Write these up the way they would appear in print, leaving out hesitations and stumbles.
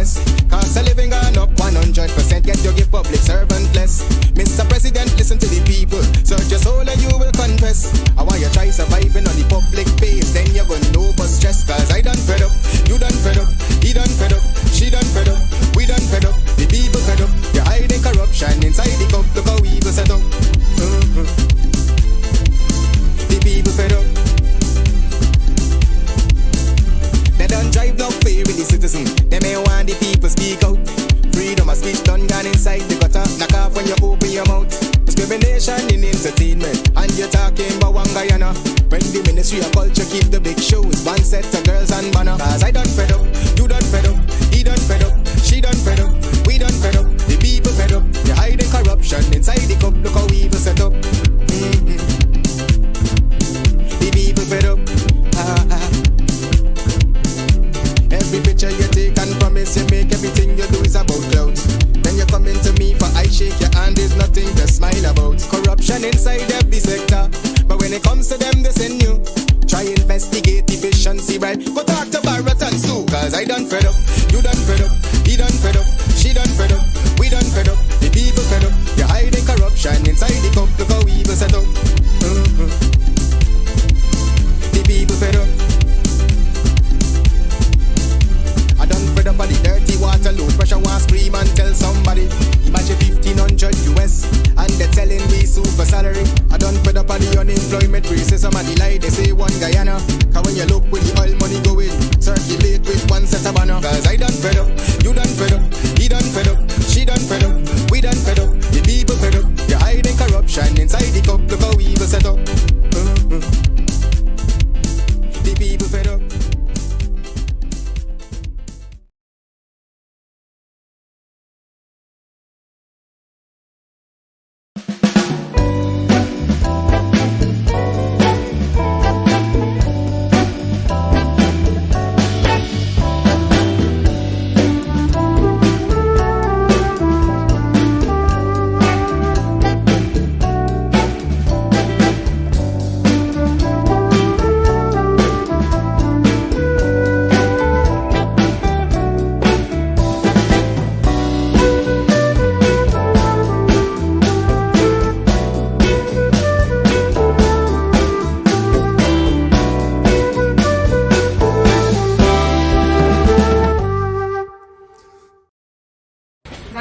less. Cost of living gone up 100%, yet you give public servant less. Mr. President, listen to the people, search your soul and you will confess. I want you try surviving on the public face, then you're gonna know but stress. Cause I done fed up, you done fed up, he done fed up, she done fed up, we done fed up, the people fed up. You're hiding corruption inside the cup, look how evil set up. The people fed up. They don't drive no fear with the citizen. They may want the people speak out. Freedom of speech done gone inside the gutter. Knock off when you open your mouth. Discrimination in entertainment, and you're talking about one Guyana. When the Ministry of Culture keep the big shows, one set of girls and banner. Cause I done fed up, you done fed up, he done fed up, she done fed up, we done fed up, the people fed up. You're hiding corruption inside the cup, look how evil set up. The people fed up. Every picture you take and promise you make, everything you do is about clouds. Then you come into me for I shake your hand, there's nothing to smile about. Corruption inside every sector, but when it comes to them they send you. Try investigate efficiency, right? Go talk to Barrett and Sue. Cause I done fed up, you done fed up, he done fed up, she done fed up, we done fed up, the people fed up. You're hiding corruption inside the cup, look how evil set up. The people fed up. I done fed up on the dirty water, low pressure, want scream and tell somebody. Imagine 1500 US, and they're telling me super salary. I done fed up on the unemployment racism and the lie they say one Guyana. Cause when you look where the oil money going, circulate with one set of banner. Cause I done fed up, you done fed up, he done fed up, she done fed up, we done fed up, the people fed up. You're hiding corruption inside the cup, look how evil set up. The people fed up.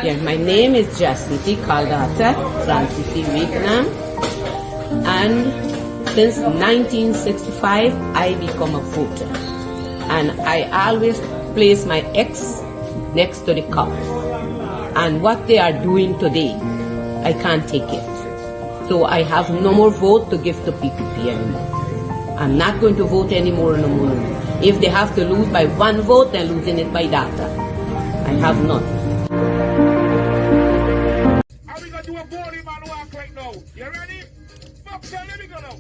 Yeah, my name is Jasmine Caldata Francis Vietnam, and since 1965 I become a voter, and I always place my ex next to the cup, and what they are doing today, I can't take it. So I have no more vote to give to PPP anymore. I'm not going to vote anymore no more. If they have to lose by one vote, they're losing it by data. I have none. Are we gonna do a body man walk right now? You ready? Fuck, so let me go now.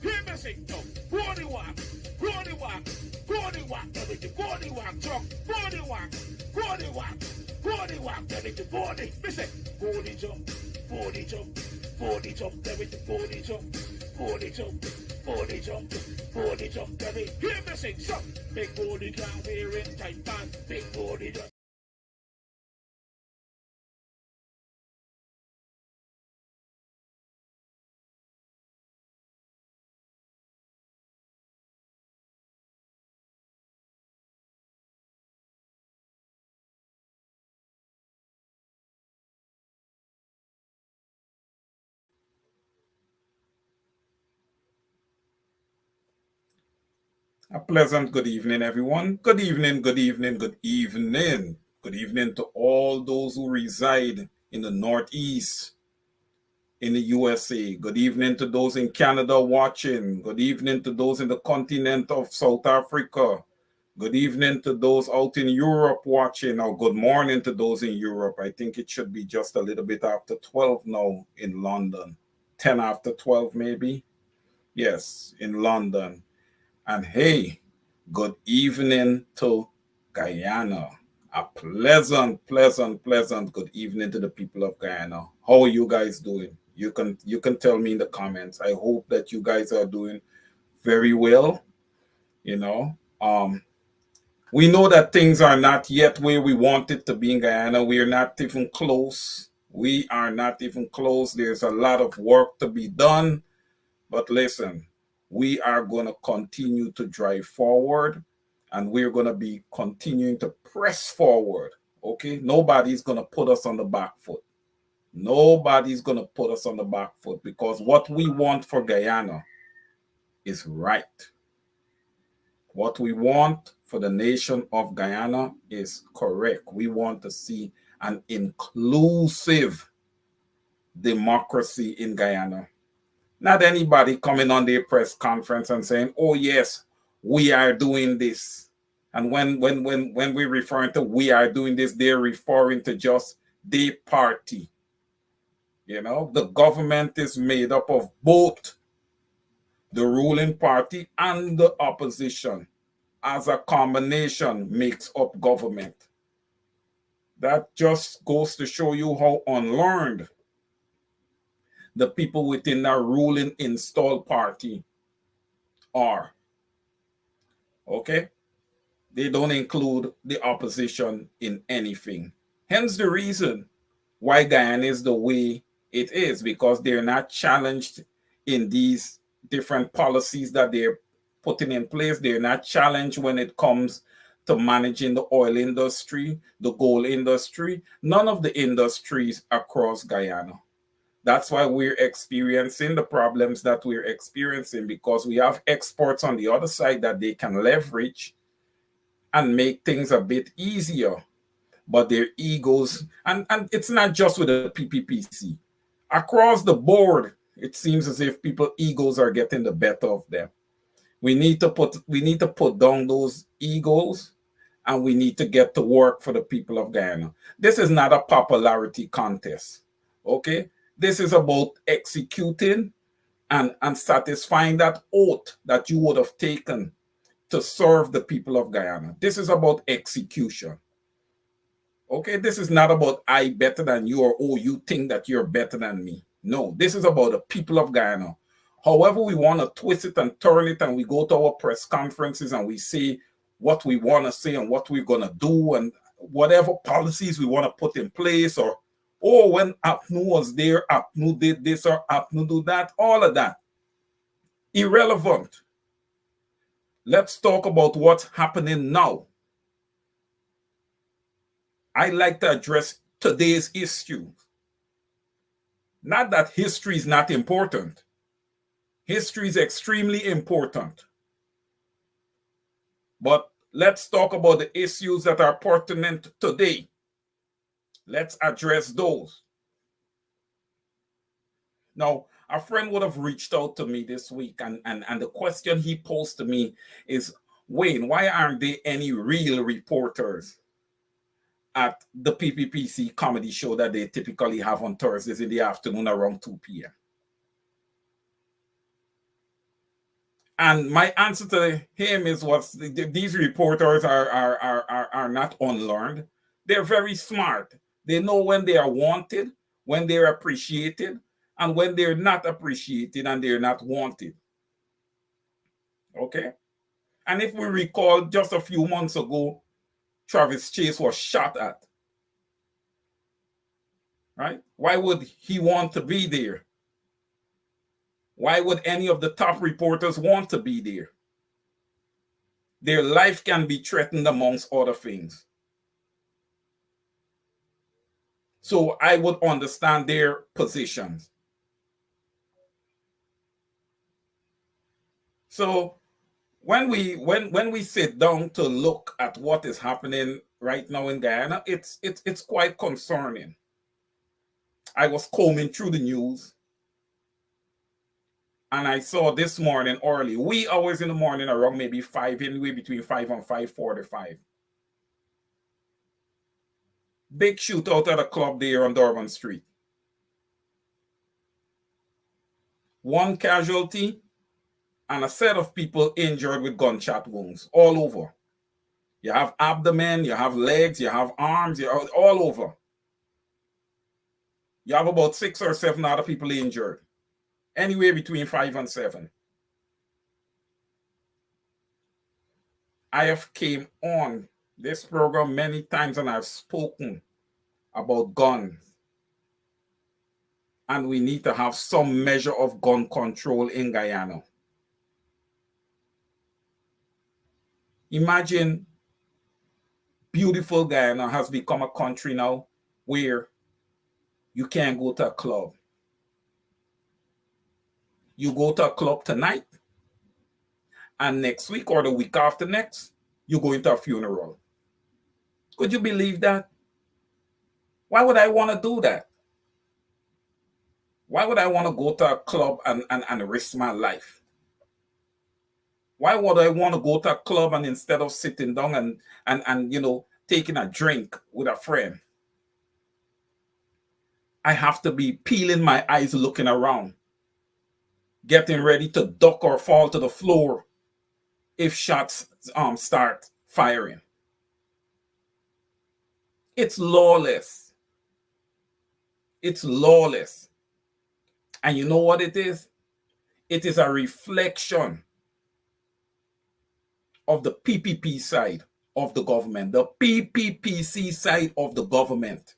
Hear me sing now. Body walk, body walk, body walk, everything. Body walk, truck, body walk, body walk, body walk, everything. Body, listen. Body jump, body jump, body jump, everything. Body jump, body jump, body jump, body jump, everything. Hear me sing, so big body can't wear it tight pants, big body jump. A pleasant good evening, everyone. Good evening, good evening, good evening. Good evening to all those who reside in the Northeast in the USA. Good evening to those in Canada watching. Good evening to those in the continent of South Africa. Good evening to those out in Europe watching. Or good morning to those in Europe. I think it should be just a little bit after 12 now in London. 10 after 12 maybe. Yes, in London. And hey, good evening to Guyana. A pleasant good evening to the people of Guyana. How are you guys doing? You can tell me in the comments. I hope that you guys are doing very well. You know, We know that things are not yet where we want it to be in Guyana. We are not even close. We are not even close. There's a lot of work to be done. But listen, we are going to continue to drive forward, and we're going to be continuing to press forward. Okay? Nobody's going to put us on the back foot. Nobody's going to put us on the back foot, because what we want for Guyana is right. What we want for the nation of Guyana is correct. We want to see an inclusive democracy in Guyana. Not anybody coming on their press conference and saying, oh yes, we are doing this. And when we're referring to we are doing this, they're referring to just the party. You know, the government is made up of both the ruling party and the opposition. As a combination makes up government. That just goes to show you how unlearned the people within the ruling installed party are. Okay? They don't include the opposition in anything. Hence the reason why Guyana is the way it is, because they're not challenged in these different policies that they're putting in place. They're not challenged when it comes to managing the oil industry, the gold industry, none of the industries across Guyana. That's why we're experiencing the problems that we're experiencing, because we have exports on the other side that they can leverage and make things a bit easier. But their egos, and it's not just with the PPPC. Across the board, it seems as if people's egos are getting the better of them. We need to put down those egos, and we need to get to work for the people of Guyana. This is not a popularity contest. Okay? This is about executing and satisfying that oath that you would have taken to serve the people of Guyana. This is about execution. Okay, this is not about I better than you, or oh, you think that you're better than me. No, this is about the people of Guyana. However we want to twist it and turn it, and we go to our press conferences and we say what we want to say and what we're going to do and whatever policies we want to put in place, or oh, when APNU was there, APNU did this or APNU do that, all of that. Irrelevant. Let's talk about what's happening now. I like to address today's issues. Not that history is not important. History is extremely important. But let's talk about the issues that are pertinent today. Let's address those. Now, a friend would have reached out to me this week, and the question he posed to me is, Wayne, why aren't there any real reporters at the PPPC comedy show that they typically have on Thursdays in the afternoon around 2 p.m.? And my answer to him is, these reporters are not unlearned. They're very smart. They know when they are wanted, when they're appreciated, and when they're not appreciated and they're not wanted. Okay? And if we recall, just a few months ago, Travis Chase was shot at. Right? Why would he want to be there? Why would any of the top reporters want to be there? Their life can be threatened, amongst other things. So I would understand their positions. So when we sit down to look at what is happening right now in Guyana, it's quite concerning. I was combing through the news, and I saw this morning early, wee hours in the morning, around maybe 5, anyway, between 5 and 5:45. Big shootout at a club there on Durban Street. One casualty and a set of people injured with gunshot wounds all over. You have abdomen, you have legs, you have arms, you have all over. You have about 6 or 7 other people injured. Anywhere between 5 and 7. I have came on this program many times and I've spoken about guns. And we need to have some measure of gun control in Guyana. Imagine beautiful Guyana has become a country now where you can't go to a club. You go to a club tonight, and next week or the week after next, you go into a funeral. Could you believe that? Why would I want to do that? Why would I want to go to a club and risk my life? Why would I want to go to a club and instead of sitting down and taking a drink with a friend, I have to be peeling my eyes looking around, getting ready to duck or fall to the floor if shots start firing. It's lawless. It's lawless. And you know what it is? It is a reflection of the PPP side of the government, the PPPC side of the government,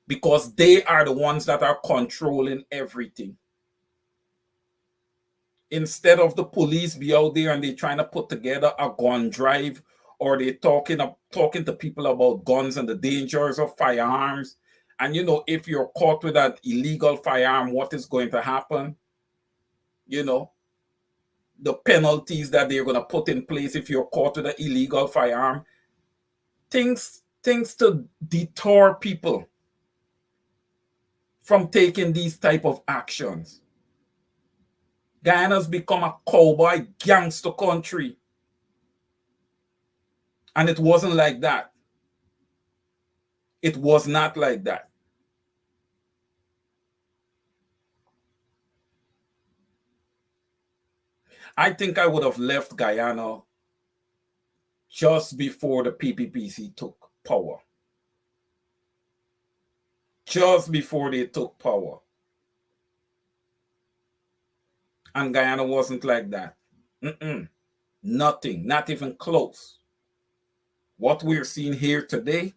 because they are the ones that are controlling everything. Instead of the police be out there and they trying to put together a gun drive, or they talking to people about guns and the dangers of firearms, and if you're caught with an illegal firearm, what is going to happen? The penalties that they're going to put in place if you're caught with an illegal firearm. Things to deter people from taking these type of actions. Guyana's become a cowboy gangster country. And it wasn't like that. It was not like that. I think I would have left Guyana just before the PPPC took power. Just before they took power. And Guyana wasn't like that. Nothing, not even close. What we're seeing here today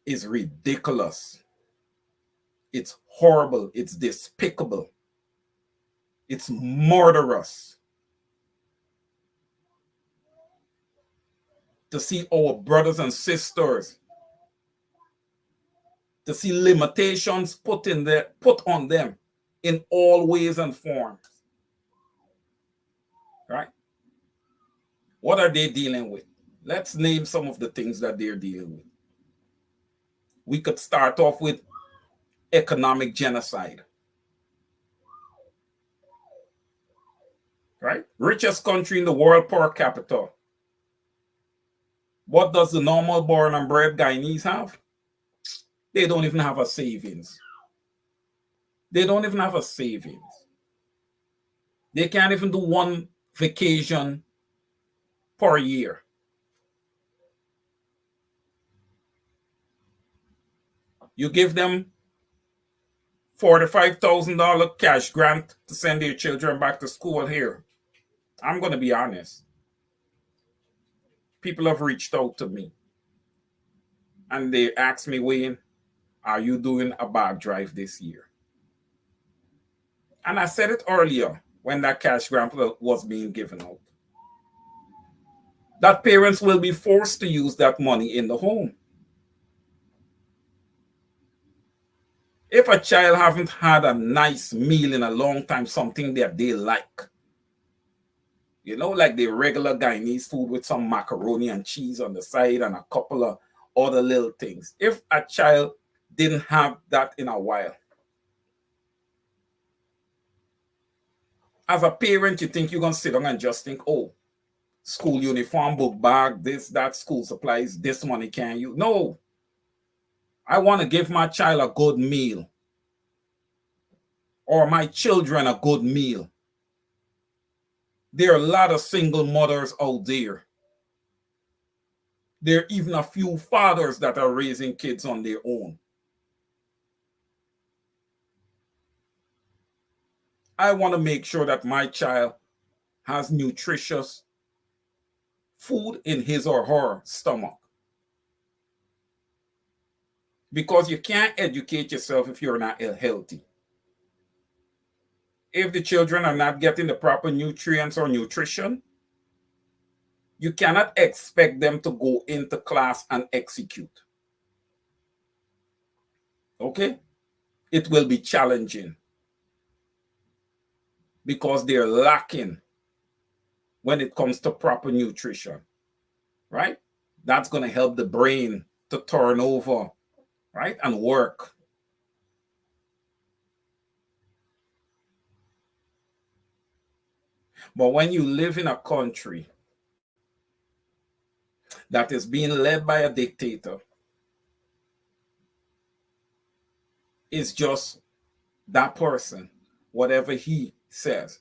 is ridiculous. It's horrible. It's despicable. It's murderous. To see our brothers and sisters, to see limitations put on them in all ways and forms. Right? What are they dealing with? Let's name some of the things that they're dealing with. We could start off with economic genocide. Right? Richest country in the world per capita. What does the normal born and bred Guyanese have? They don't even have a savings. They don't even have a savings. They can't even do one vacation per year. You give them $45,000 cash grant to send their children back to school here. I'm going to be honest. People have reached out to me and they asked me, Wayne, are you doing a bag drive this year? And I said it earlier when that cash grant was being given out, that parents will be forced to use that money in the home. If a child haven't had a nice meal in a long time, something that they like, like the regular Guyanese food with some macaroni and cheese on the side and a couple of other little things. If a child didn't have that in a while, as a parent, you think you're going to sit down and just think, oh, school uniform, book bag, this, that, school supplies, this money can you? No. I want to give my child a good meal, or my children a good meal. There are a lot of single mothers out there. There are even a few fathers that are raising kids on their own. I want to make sure that my child has nutritious food in his or her stomach. Because you can't educate yourself if you're not healthy. If the children are not getting the proper nutrients or nutrition, you cannot expect them to go into class and execute. Okay? It will be challenging because they're lacking when it comes to proper nutrition, right? That's going to help the brain to turn over, right, and work. But when you live in a country that is being led by a dictator, it's just that person, whatever he says,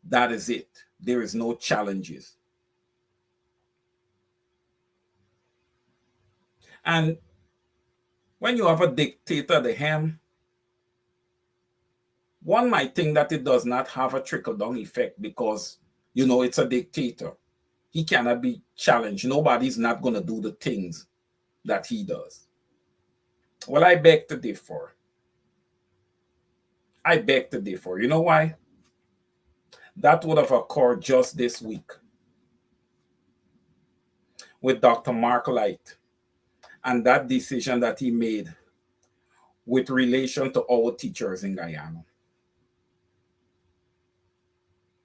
that is it. There is no challenges. And when you have a dictator at the helm, one might think that it does not have a trickle-down effect because, it's a dictator. He cannot be challenged. Nobody's not going to do the things that he does. Well, I beg to differ. You know why? That would have occurred just this week with Dr. Mark Light and that decision that he made with relation to our teachers in Guyana.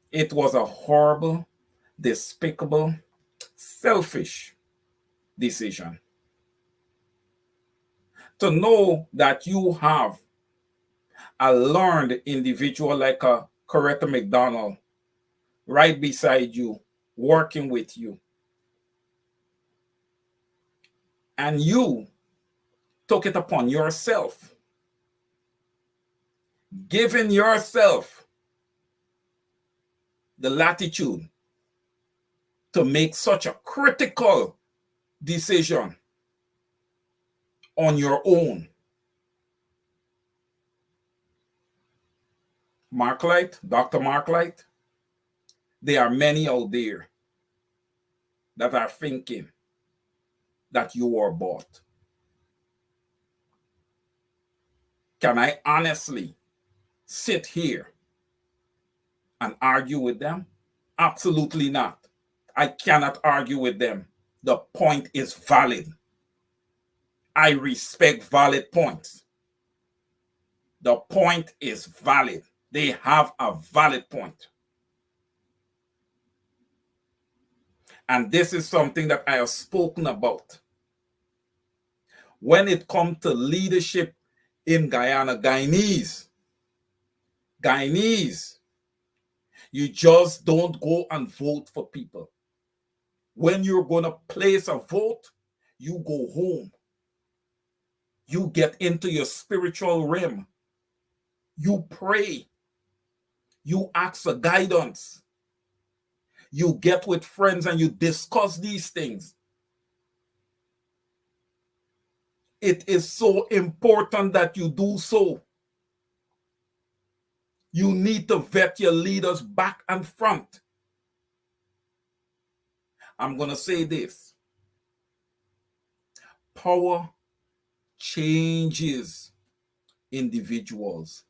It was a horrible, despicable, selfish decision. To know that you have a learned individual like a Coretta McDonald right beside you, working with you, and you took it upon yourself, giving yourself the latitude to make such a critical decision on your own. Marklight, Dr. Marklight, there are many out there that are thinking that you are bought. Can I honestly sit here and argue with them? Absolutely not. I cannot argue with them. The point is valid. I respect valid points. The point is valid. They have a valid point. And this is something that I have spoken about. When it comes to leadership in Guyana, Guyanese, you just don't go and vote for people. When you're going to place a vote, you go home. You get into your spiritual realm. You pray. You ask for guidance. You get with friends and you discuss these things. It is so important that you do so. You need to vet your leaders back and front. I'm going to say this. Power changes individuals.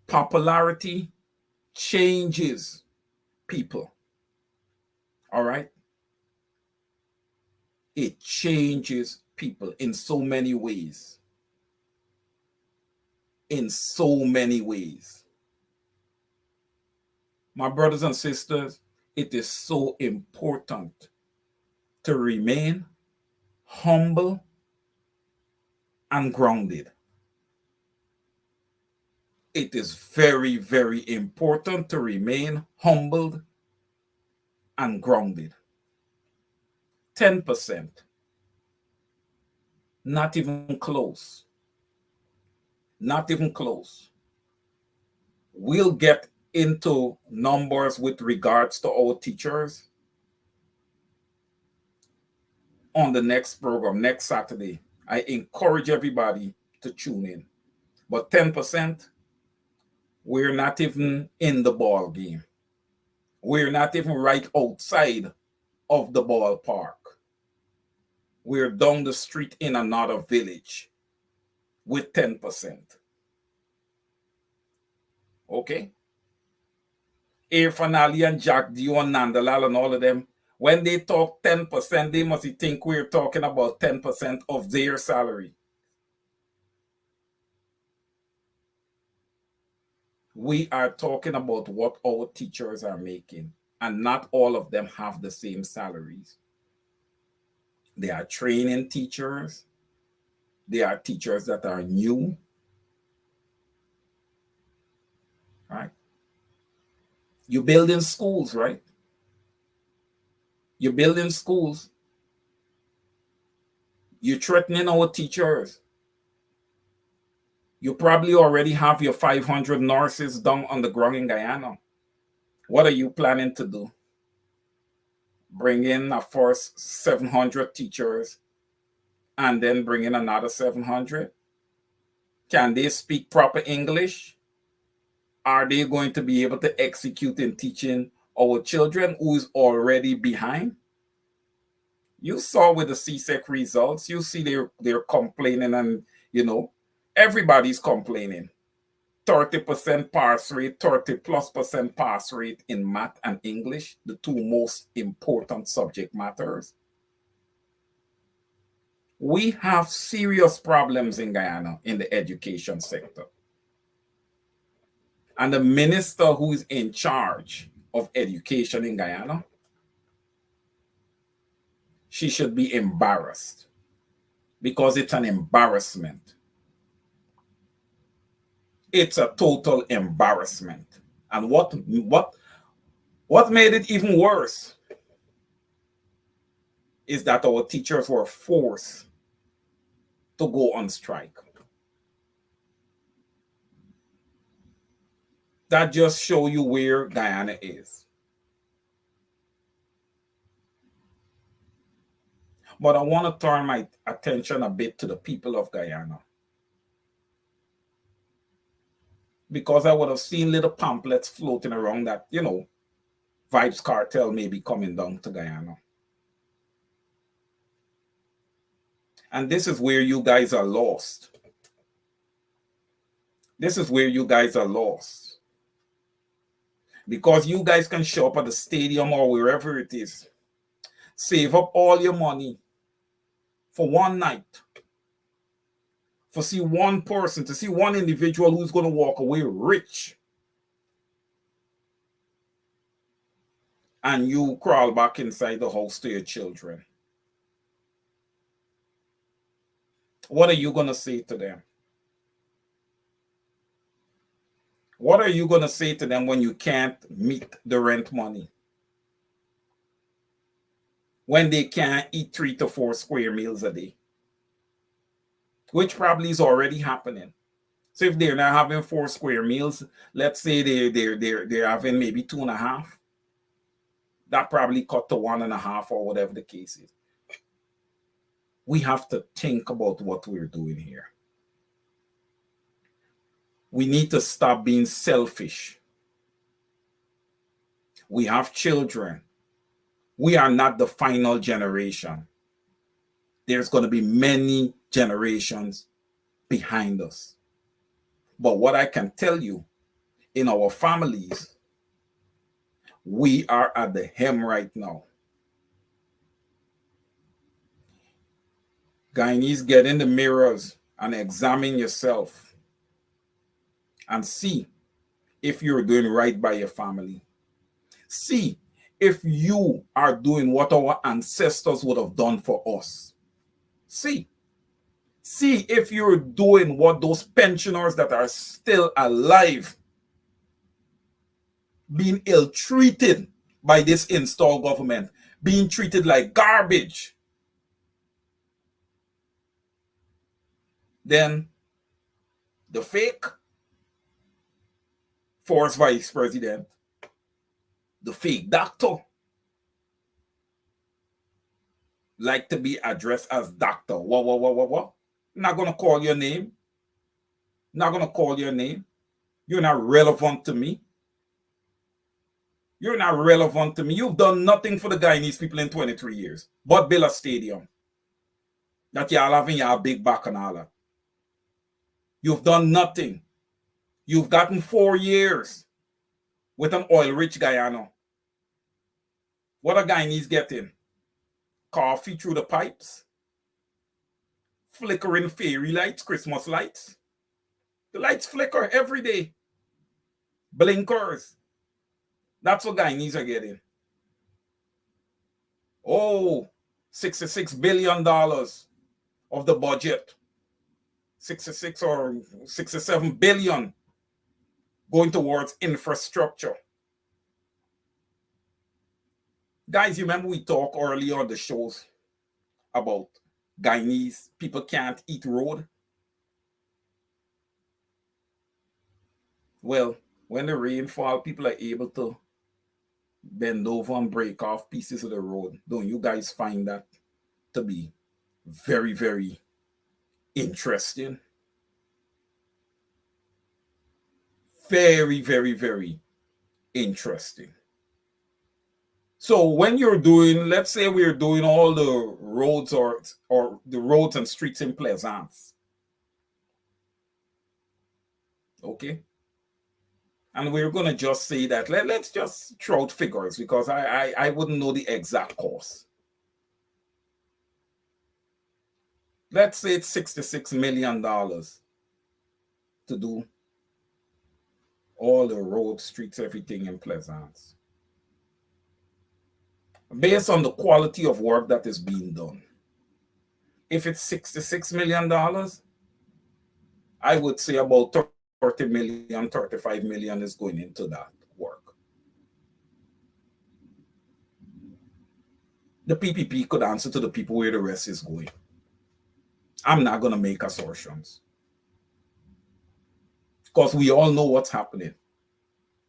Popularity changes people. All right? It changes people in so many ways. In so many ways. My brothers and sisters, it is so important to remain humble and grounded. It is very, very important to remain humbled and grounded. 10%. Not even close. Not even close. We'll get into numbers with regards to our teachers on the next program, next Saturday. I encourage everybody to tune in. But 10%, we're not even in the ball game. We're not even right outside of the ballpark. We're down the street in another village with 10%. Okay? Irfan Ali and Jack Dio and Nandalal and all of them, when they talk 10%, they must think we're talking about 10% of their salary. We are talking about what our teachers are making, and not all of them have the same salaries. They are training teachers. They are teachers that are new. Right? You're building schools, right? You're building schools. You're threatening our teachers. You probably already have your 500 nurses down on the ground in Guyana. What are you planning to do? Bring in a first 700 teachers and then bring in another 700? Can they speak proper English? Are they going to be able to execute in teaching our children who is already behind? You saw with the CSEC results, you see they're complaining, and everybody's complaining. 30% pass rate, 30+% pass rate in math and English, the two most important subject matters. We have serious problems in Guyana in the education sector. And the minister who is in charge of education in Guyana, she should be embarrassed, because it's an embarrassment. It's a total embarrassment. And what made it even worse is that our teachers were forced to go on strike. That just shows you where Guyana is. But I want to turn my attention a bit to the people of Guyana, because I would have seen little pamphlets floating around that, Vibes Cartel may be coming down to Guyana. And this is where you guys are lost. This is where you guys are lost. Because you guys can show up at the stadium or wherever it is, save up all your money for one night, to see one person, to see one individual who's going to walk away rich. And you crawl back inside the house to your children. What are you going to say to them? What are you going to say to them when you can't meet the rent money? When they can't eat 3 to 4 square meals a day? Which probably is already happening. So if they're not having 4 square meals, let's say they're having maybe 2.5. That probably cut to 1.5 or whatever the case is. We have to think about what we're doing here. We need to stop being selfish. We have children. We are not the final generation. There's going to be many generations behind us. But what I can tell you, in our families, we are at the hem right now. Guyanese, get in the mirrors and examine yourself and see if you're doing right by your family. See if you are doing what our ancestors would have done for us. See if you're doing what those pensioners that are still alive, being ill-treated by this installed government, being treated like garbage. Then the fake force vice president, the fake doctor, like to be addressed as doctor. What? Not going to call your name. Not going to call your name. You're not relevant to me. You're not relevant to me. You've done nothing for the Guyanese people in 23 years but build a stadium that y'all have in your big bacchanal. You've done nothing. You've gotten 4 years with an oil-rich Guyana. What are Guyanese getting? Coffee through the pipes? Flickering fairy lights, Christmas lights? The lights flicker every day. Blinkers. That's what Guyanese are getting. Oh, $66 billion of the budget. 66 or 67 billion going towards infrastructure. Guys, you remember we talked earlier on the shows about Guyanese people can't eat road? Well, when the rain falls, people are able to bend over and break off pieces of the road. Don't you guys find that to be very, very interesting? Very, very, very interesting. So when you're doing, let's say we're doing all the roads or the roads and streets in Plaisance. Okay. And we're going to just say that, let's just throw out figures because I wouldn't know the exact cost. Let's say it's $66 million to do all the roads, streets, everything in Plaisance. Based on the quality of work that is being done. If it's $66 million, I would say about 30 million, 35 million is going into that work. The PPP could answer to the people where the rest is going. I'm not going to make assertions. Because we all know what's happening.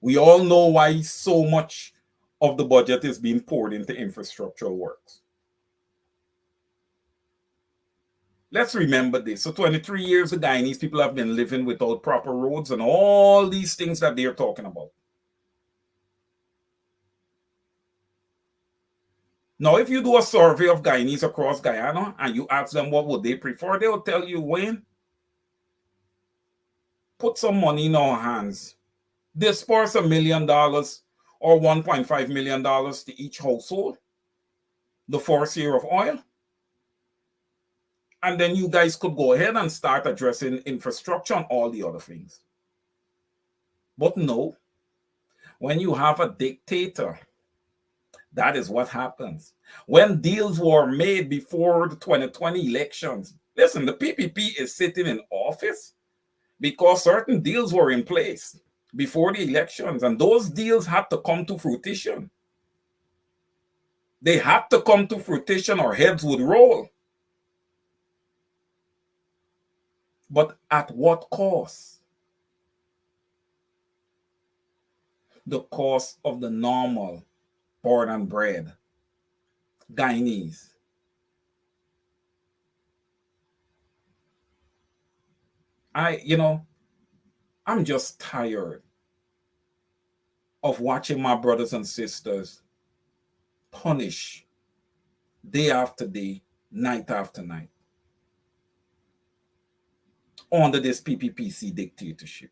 We all know why so much of the budget is being poured into infrastructural works. Let's remember this. So 23 years the Guyanese people have been living without proper roads and all these things that they're talking about. Now, if you do a survey of Guyanese across Guyana and you ask them what would they prefer, they'll tell you, Wayne, put some money in our hands. Disperse $1 million or $1.5 million to each household the first year of oil. And then you guys could go ahead and start addressing infrastructure and all the other things. But no, when you have a dictator, that is what happens. When deals were made before the 2020 elections, listen, the PPP is sitting in office because certain deals were in place before the elections, and those deals had to come to fruition. They had to come to fruition or heads would roll. But at what cost? The cost of the normal born and bred Guyanese. I'm just tired of watching my brothers and sisters punish day after day, night after night under this PPPC dictatorship.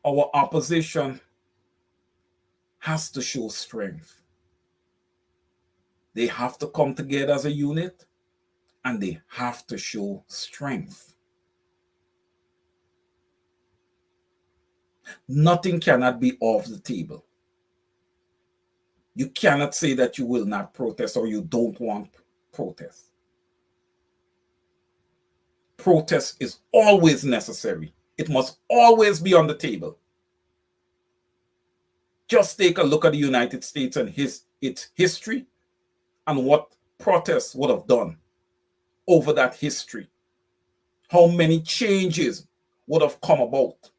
Our opposition has to show strength. They have to come together as a unit and they have to show strength. Nothing cannot be off the table. You cannot say that you will not protest or you don't want protest. Protest is always necessary. It must always be on the table. Just take a look at the United States and its history and what protests would have done over that history. How many changes would have come about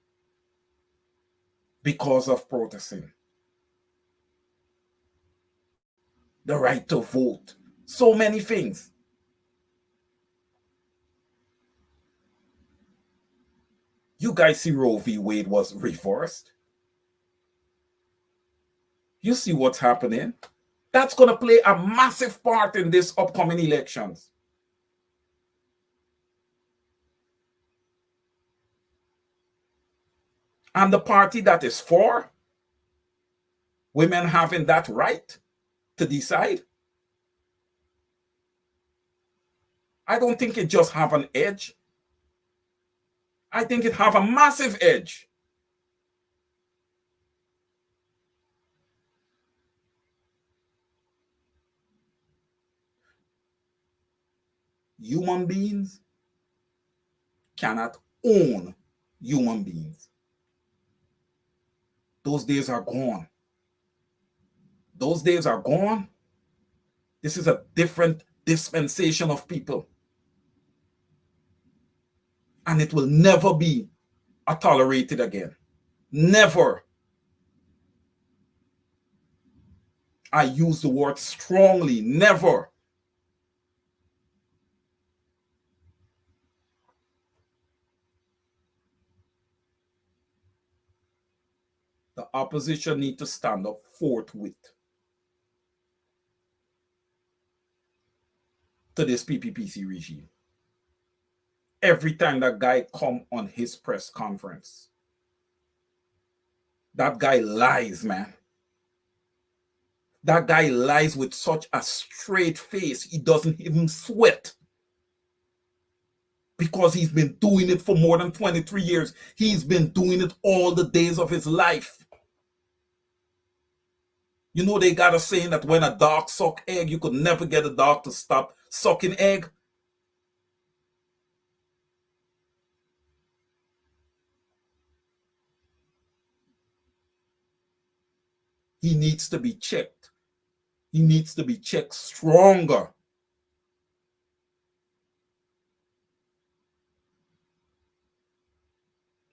because of protesting. The right to vote. So many things. You guys see Roe v. Wade was reversed. You see what's happening? That's going to play a massive part in this upcoming elections. And the party that is for women having that right to decide, I don't think it just have an edge. I think it have a massive edge. Human beings cannot own human beings. Those days are gone. Those days are gone. This is a different dispensation of people. And it will never be tolerated again. Never. I use the word strongly, never. The opposition need to stand up forthwith to this PPPC regime. Every time that guy come on his press conference, that guy lies, man. That guy lies with such a straight face, he doesn't even sweat. Because he's been doing it for more than 23 years. He's been doing it all the days of his life. You know they got a saying that when a dog suck egg, you could never get a dog to stop sucking egg. He needs to be checked. He needs to be checked stronger.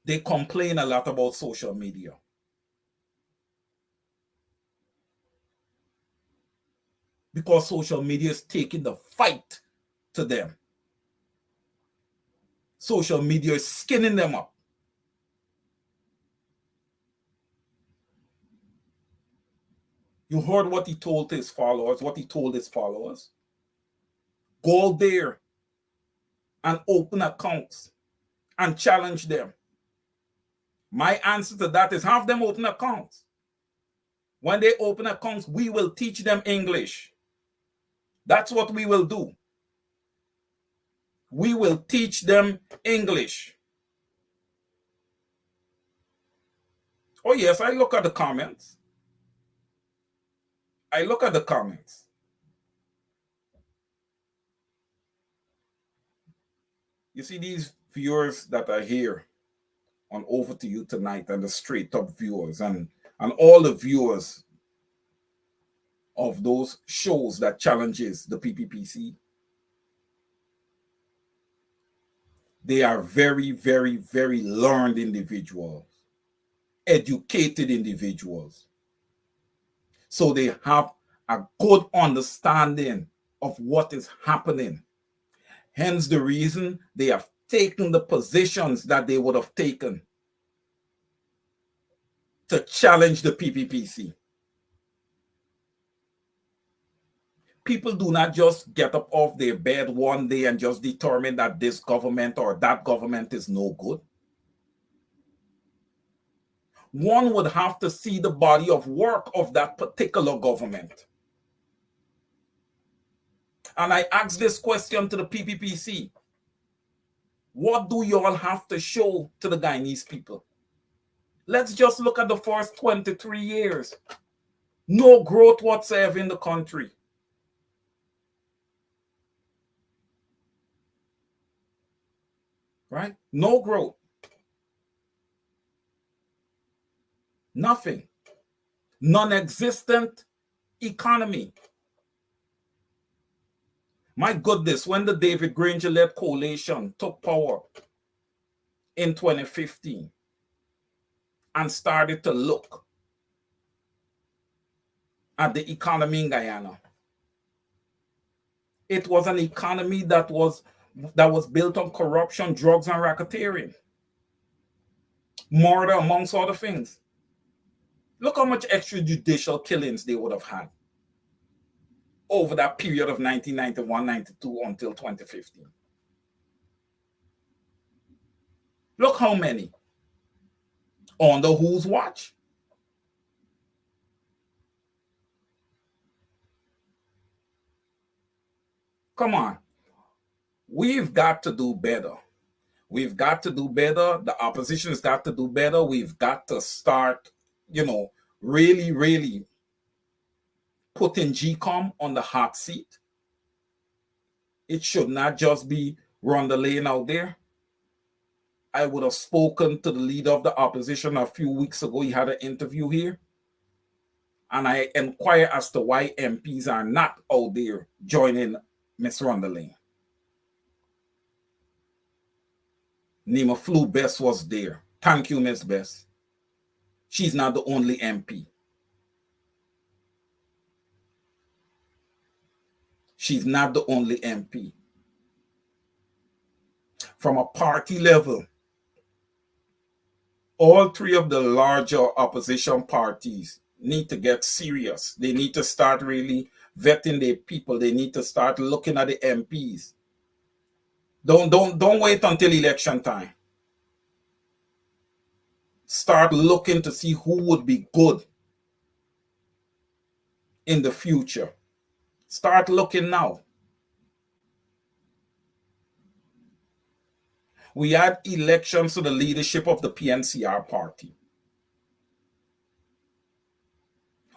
They complain a lot about social media. Because social media is taking the fight to them. Social media is skinning them up. You heard what he told his followers, Go there and open accounts and challenge them. My answer to that is have them open accounts. When they open accounts, we will teach them English. That's what we will do. We will teach them English. Oh yes, I look at the comments. You see these viewers that are here on Over to You Tonight, and the straight up viewers and all the viewers of those shows that challenges the PPPC. They are very, very, very learned individuals, educated individuals. So they have a good understanding of what is happening. Hence the reason they have taken the positions that they would have taken to challenge the PPPC. People do not just get up off their bed one day and just determine that this government or that government is no good. One would have to see the body of work of that particular government. And I ask this question to the PPPC. What do you all have to show to the Guyanese people? Let's just look at the first 23 years. No growth whatsoever in the country. Right? No growth. Nothing. Non-existent economy. My goodness, when the David Granger-led coalition took power in 2015 and started to look at the economy in Guyana, it was an economy that was built on corruption, drugs, and racketeering. murder, amongst other things. Look how much extrajudicial killings they would have had over that period of 1991, 92 until 2015. Look how many. Under whose watch? Come on. We've got to do better. We've got to do better. The opposition has got to do better. We've got to start, really, really putting GCOM on the hot seat. It should not just be run the lane out there. I would have spoken to the leader of the opposition a few weeks ago. He had an interview here. And I inquire as to why MPs are not out there joining Miss Rondelane. Nima Flu Best was there. Thank you, Miss Best. She's not the only MP. She's not the only MP. From a party level, all three of the larger opposition parties need to get serious. They need to start really vetting their people. They need to start looking at the MPs. Don't wait until election time. Start looking to see who would be good in the future. Start looking now. We had elections to the leadership of the PNCR party.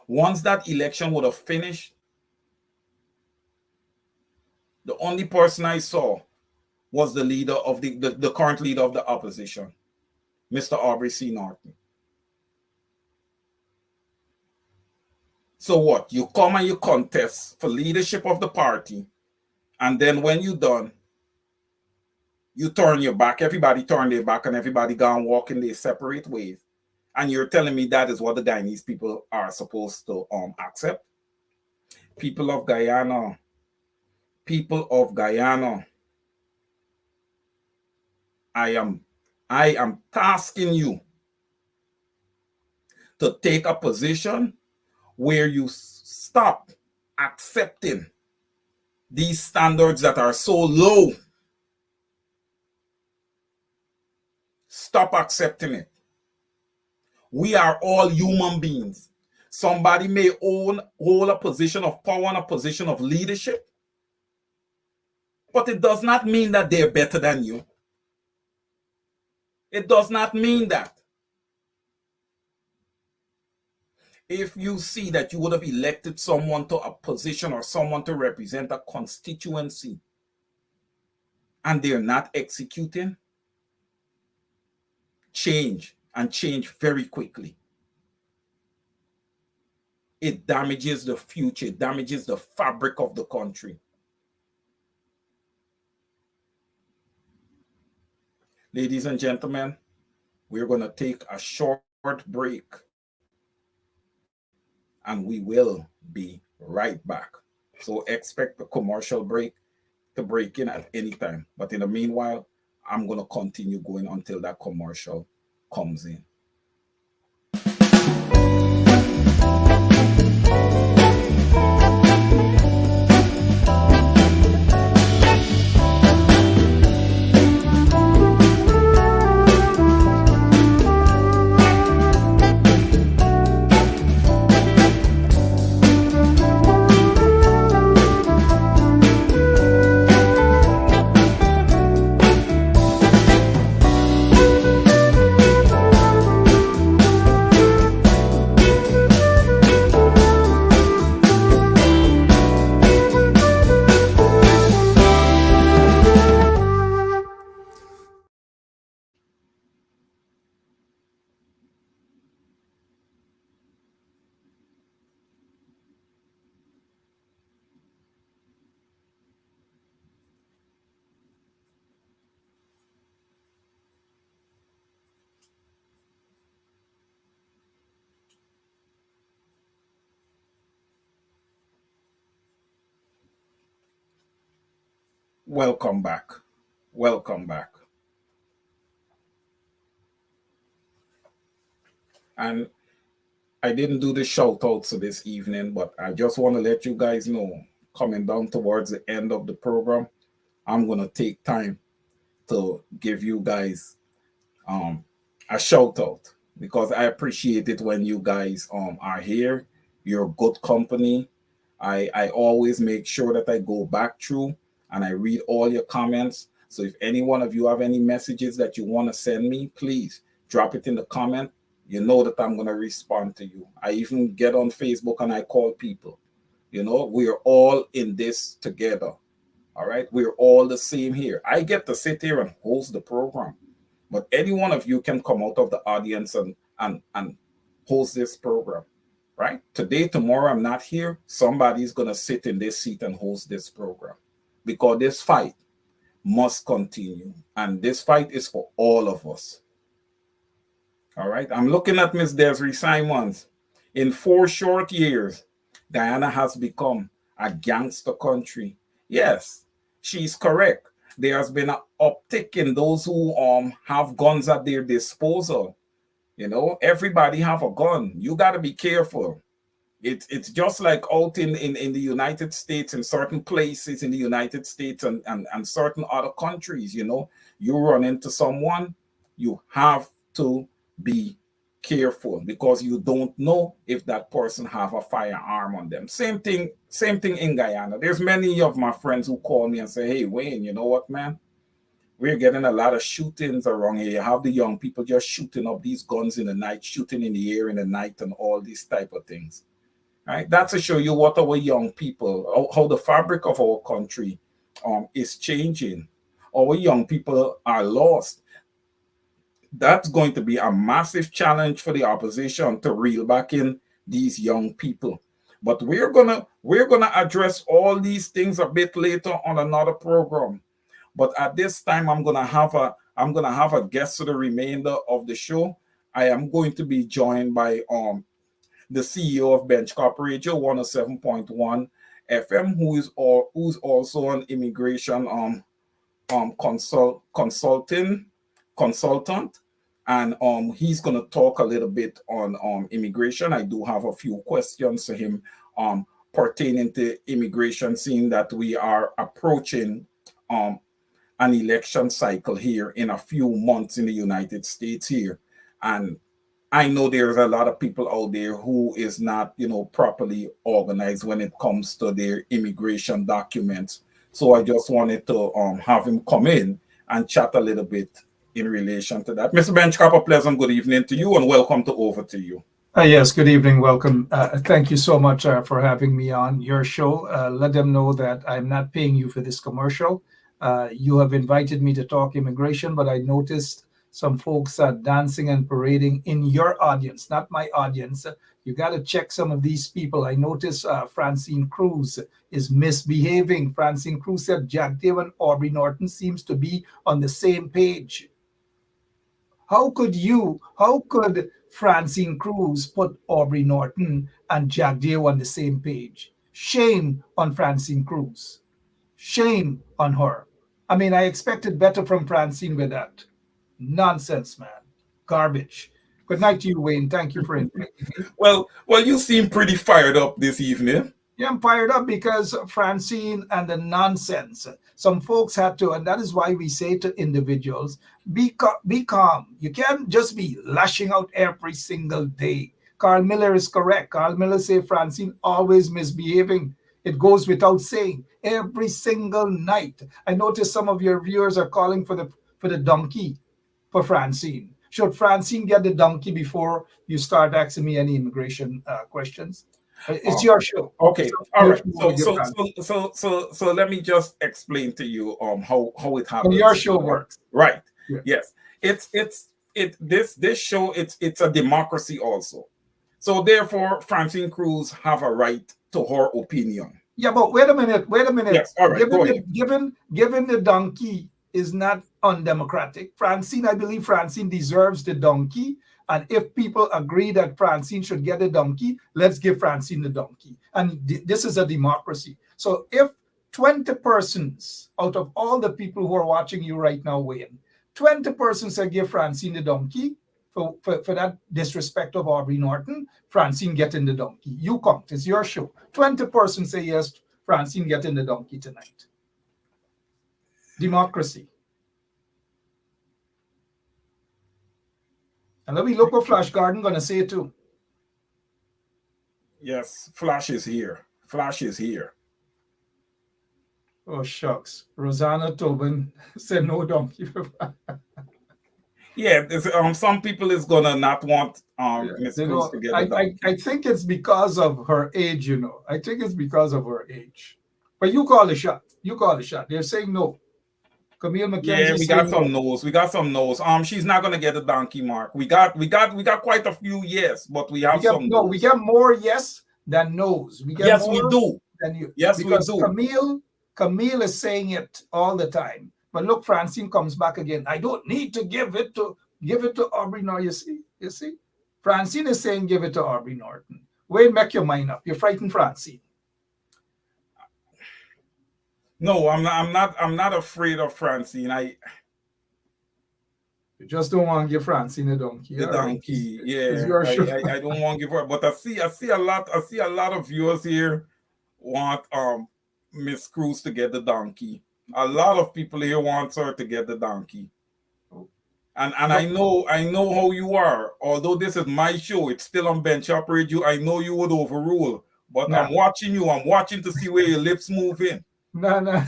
Once that election would have finished, the only person I saw was the leader of the current leader of the opposition, Mr. Aubrey C. Norton. So what? You come and you contest for leadership of the party, and then when you're done, you turn your back. Everybody turn their back, and everybody gone walking their separate ways. And you're telling me that is what the Guyanese people are supposed to accept? People of Guyana, I am tasking you to take a position where you stop accepting these standards that are so low. Stop accepting it. We are all human beings. Somebody may hold a position of power and a position of leadership, but it does not mean that they're better than you. It does not mean that. If you see that you would have elected someone to a position or someone to represent a constituency and they're not executing, change, and change very quickly. It damages the future, it damages the fabric of the country. Ladies and gentlemen, we're going to take a short break and we will be right back. So expect the commercial break to break in at any time. But in the meanwhile, I'm going to continue going until that commercial comes in. Welcome back. Welcome back. And I didn't do the shout outs for this evening, but I just want to let you guys know, coming down towards the end of the program, I'm going to take time to give you guys um, a shout out because I appreciate it when you guys are here. You're good company. I always make sure that I go back through and I read all your comments. So if any one of you have any messages that you want to send me, please drop it in the comment. You know that I'm going to respond to you. I even get on Facebook and I call people. You know, we are all in this together. All right. We're all the same here. I get to sit here and host the program, but any one of you can come out of the audience and host this program. Right? Today, tomorrow, I'm not here. Somebody's going to sit in this seat and host this program because this fight must continue. And this fight is for all of us. All right. I'm looking at Miss Desiree Simons. In 4 short years, Guyana has become a gangster country. Yes, she's correct. There has been an uptick in those who have guns at their disposal. You know, everybody have a gun. You got to be careful. It's just like out in the United States, in certain places in the United States and certain other countries, you know, you run into someone, you have to be careful because you don't know if that person have a firearm on them. Same thing in Guyana. There's many of my friends who call me and say, hey, Wayne, you know what, man? We're getting a lot of shootings around here. You have the young people just shooting up these guns in the night, shooting in the air in the night and all these type of things. Right? That's to show you what our young people, how the fabric of our country is changing. Our young people are lost. That's going to be a massive challenge for the opposition to reel back in these young people. But we're gonna address all these things a bit later on another program. But at this time, I'm gonna have a guest for the remainder of the show. I am going to be joined by the CEO of Bench Corp Radio 107.1 FM, who's also an immigration consultant, and he's gonna talk a little bit on immigration. I do have a few questions to him pertaining to immigration, seeing that we are approaching an election cycle here in a few months in the United States here. And I know there's a lot of people out there who is not, you know, properly organized when it comes to their immigration documents. So I just wanted to have him come in and chat a little bit in relation to that. Mr. Benchcap, a pleasant good evening to you and welcome to Over to You. Yes, good evening. Welcome. Thank you so much for having me on your show. Let them know that I'm not paying you for this commercial. You have invited me to talk immigration, but I noticed some folks are dancing and parading in your audience, not my audience. You got to check some of these people. I noticed Francine Cruz is misbehaving. Francine Cruz said Jack Dave and Aubrey Norton seems to be on the same page. How could Francine Cruz put Aubrey Norton and Jack Dave on the same page? Shame on Francine Cruz. Shame on her. I mean, I expected better from Francine with that. Nonsense, man. Garbage. Good night to you, Wayne. Thank you for inviting me. Well, you seem pretty fired up this evening. Yeah, I'm fired up because Francine and the nonsense. Some folks had to, and that is why we say to individuals, be calm. You can't just be lashing out every single day. Carl Miller is correct. Carl Miller say Francine always misbehaving. It goes without saying every single night. I notice some of your viewers are calling for the donkey for Francine. Should Francine get the donkey before you start asking me any immigration questions? It's your show. Okay, all right. So let me just explain to you how it happens. Your show works, right? Yeah. Yes, this show it's a democracy also. So therefore, Francine Cruz have a right to her opinion. Yeah, but wait a minute. Yes, all right. Go ahead. Given the donkey is not undemocratic. Francine, I believe Francine deserves the donkey. And if people agree that Francine should get a donkey, let's give Francine the donkey. And this is a democracy. So if 20 persons out of all the people who are watching you right now, Wayne, 20 persons say give Francine the donkey, for that disrespect of Aubrey Norton, Francine get in the donkey. You count. It's your show. 20% say yes, Francine get in the donkey tonight. Democracy. And let me look what Flash Garden gonna say too. Yes, Flash is here. Flash is here. Oh shucks. Rosanna Tobin said no donkey. Yeah, some people is gonna not want Miss They Cruz don't- to get the donkey. I think it's because of her age, you know. I think it's because of her age. But you call the shot. You call the shot. They're saying no. Camille McKenzie Yeah, we saying got some no. no's. We got some no's. She's not gonna get the donkey mark. We got quite a few yes, but we have some no's. We get more yes than no's. We get Yes, more we do. than you. Yes, we because do. Camille is saying it all the time. But look, Francine comes back again. I don't need to give it to Aubrey Norton. You see? Francine is saying give it to Aubrey Norton. Wayne, make your mind up. You're frightened, Francine. No, I'm not afraid of Francine. You just don't want to give Francine a donkey. The all right? donkey, It's yeah. your show. I don't want to give her, but I see a lot of viewers here want Miss Cruz to get the donkey. A lot of people here want her to get the donkey. And I know how you are. Although this is my show, it's still on Bench Up Radio. I know you would overrule, but Nah. I'm watching you. I'm watching to see where your lips move in. No.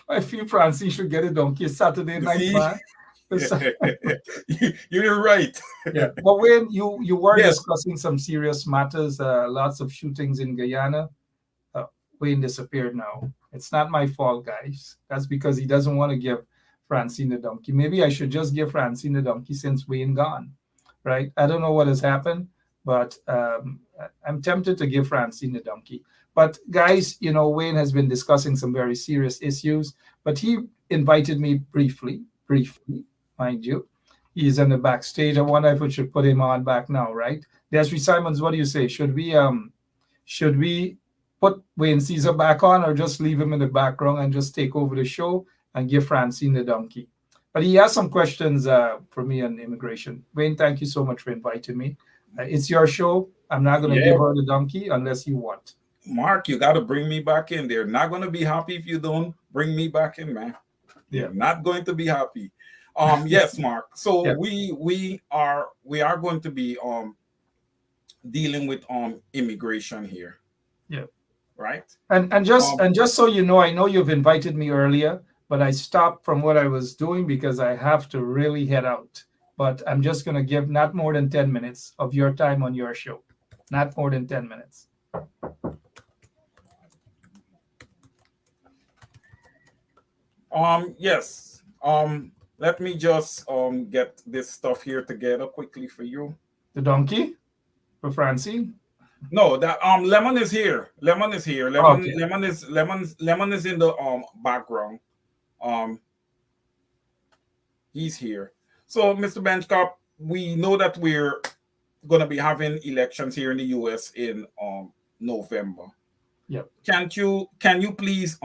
I feel Francine should get a donkey. It's Saturday You night, see? man. You're right. Yeah. But when you were Yes. discussing some serious matters, lots of shootings in Guyana, Wayne disappeared now. It's not my fault, guys. That's because he doesn't want to give Francine the donkey. Maybe I should just give Francine the donkey since Wayne gone, right? I don't know what has happened, but I'm tempted to give Francine the donkey. But guys, you know, Wayne has been discussing some very serious issues, but he invited me briefly, mind you. He's in the backstage. I wonder if we should put him on back now, right? Desiree Simons, what do you say? Should we put Wayne Caesar back on or just leave him in the background and just take over the show and give Francine the donkey? But he has some questions for me on immigration. Wayne, thank you so much for inviting me. It's your show. I'm not going to give her the donkey unless you want. Mark, you got to bring me back in. They're not going to be happy if you don't bring me back in, man. They're not going to be happy. Yes, Mark. So Yeah. we are going to be dealing with immigration here. Yeah. Right. And just so you know, I know you've invited me earlier, but I stopped from what I was doing because I have to really head out. But I'm just going to give not more than 10 minutes of your time on your show. Not more than 10 minutes. Yes. Let me just get this stuff here together quickly for you. The donkey for Francine? No, that Lemon is here. Lemon is here. Okay. Lemon is in the background. He's here. So, Mr. Benchcop, we know that we're gonna be having elections here in the US in November. Yep. Can you please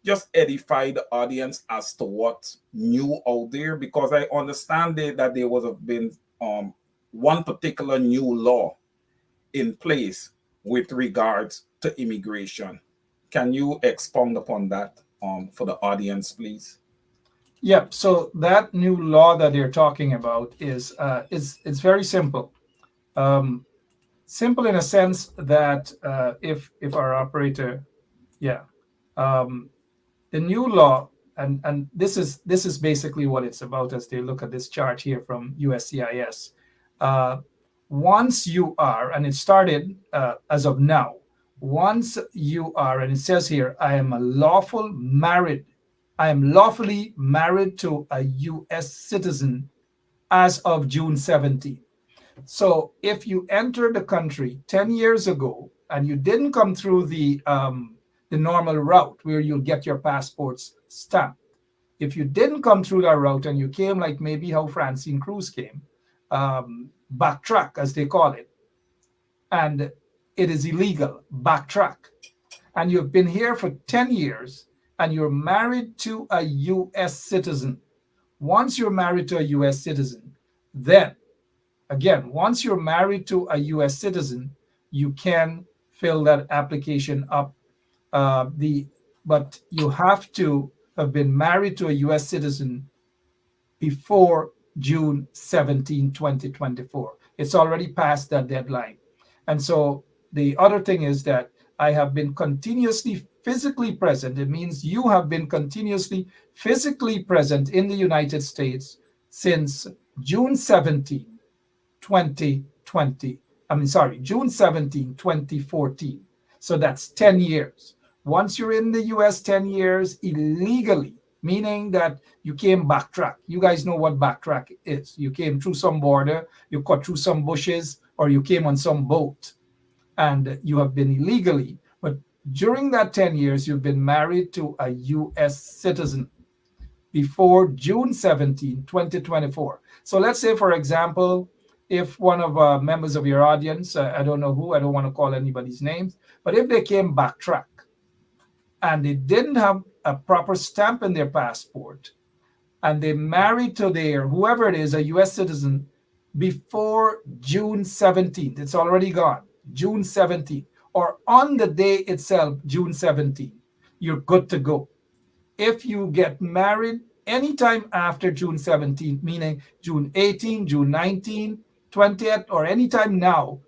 just edify the audience as to what's new out there? Because I understand that there was been one particular new law in place with regards to immigration. Can you expound upon that for the audience, please? Yeah, so that new law that they're talking about is it's very simple. Simple in a sense that if our operator, the new law, and this is basically what it's about as they look at this chart here from USCIS. Once you are, and it started as of now, once you are, and it says here, I am lawfully married to a U.S. citizen as of June 17th. So if you entered the country 10 years ago and you didn't come through the normal route where you'll get your passports stamped, if you didn't come through that route and you came like maybe how Francine Cruz came, backtrack as they call it, and it is illegal, backtrack, and you've been here for 10 years and you're married to a U.S. citizen. Once you're married to a U.S. citizen, Then, again, once you're married to a U.S. citizen, you can fill that application up. But you have to have been married to a U.S. citizen before June 17, 2024. It's already past that deadline. And so the other thing is that I have been continuously physically present. It means you have been continuously physically present in the United States since June 17, 2020. June 17, 2014. So that's 10 years. Once you're in the US 10 years illegally, meaning that you came backtrack. You guys know what backtrack is. You came through some border, you cut through some bushes, or you came on some boat and you have been illegally. But during that 10 years, you've been married to a US citizen before June 17, 2024. So let's say, for example, if one of members of your audience, I don't know who, I don't want to call anybody's names, but if they came backtrack and they didn't have a proper stamp in their passport and they married to their, whoever it is, a US citizen before June 17th, it's already gone, June 17th, or on the day itself, June 17th, you're good to go. If you get married anytime after June 17th, meaning June 18, June 19, 20th, or anytime now,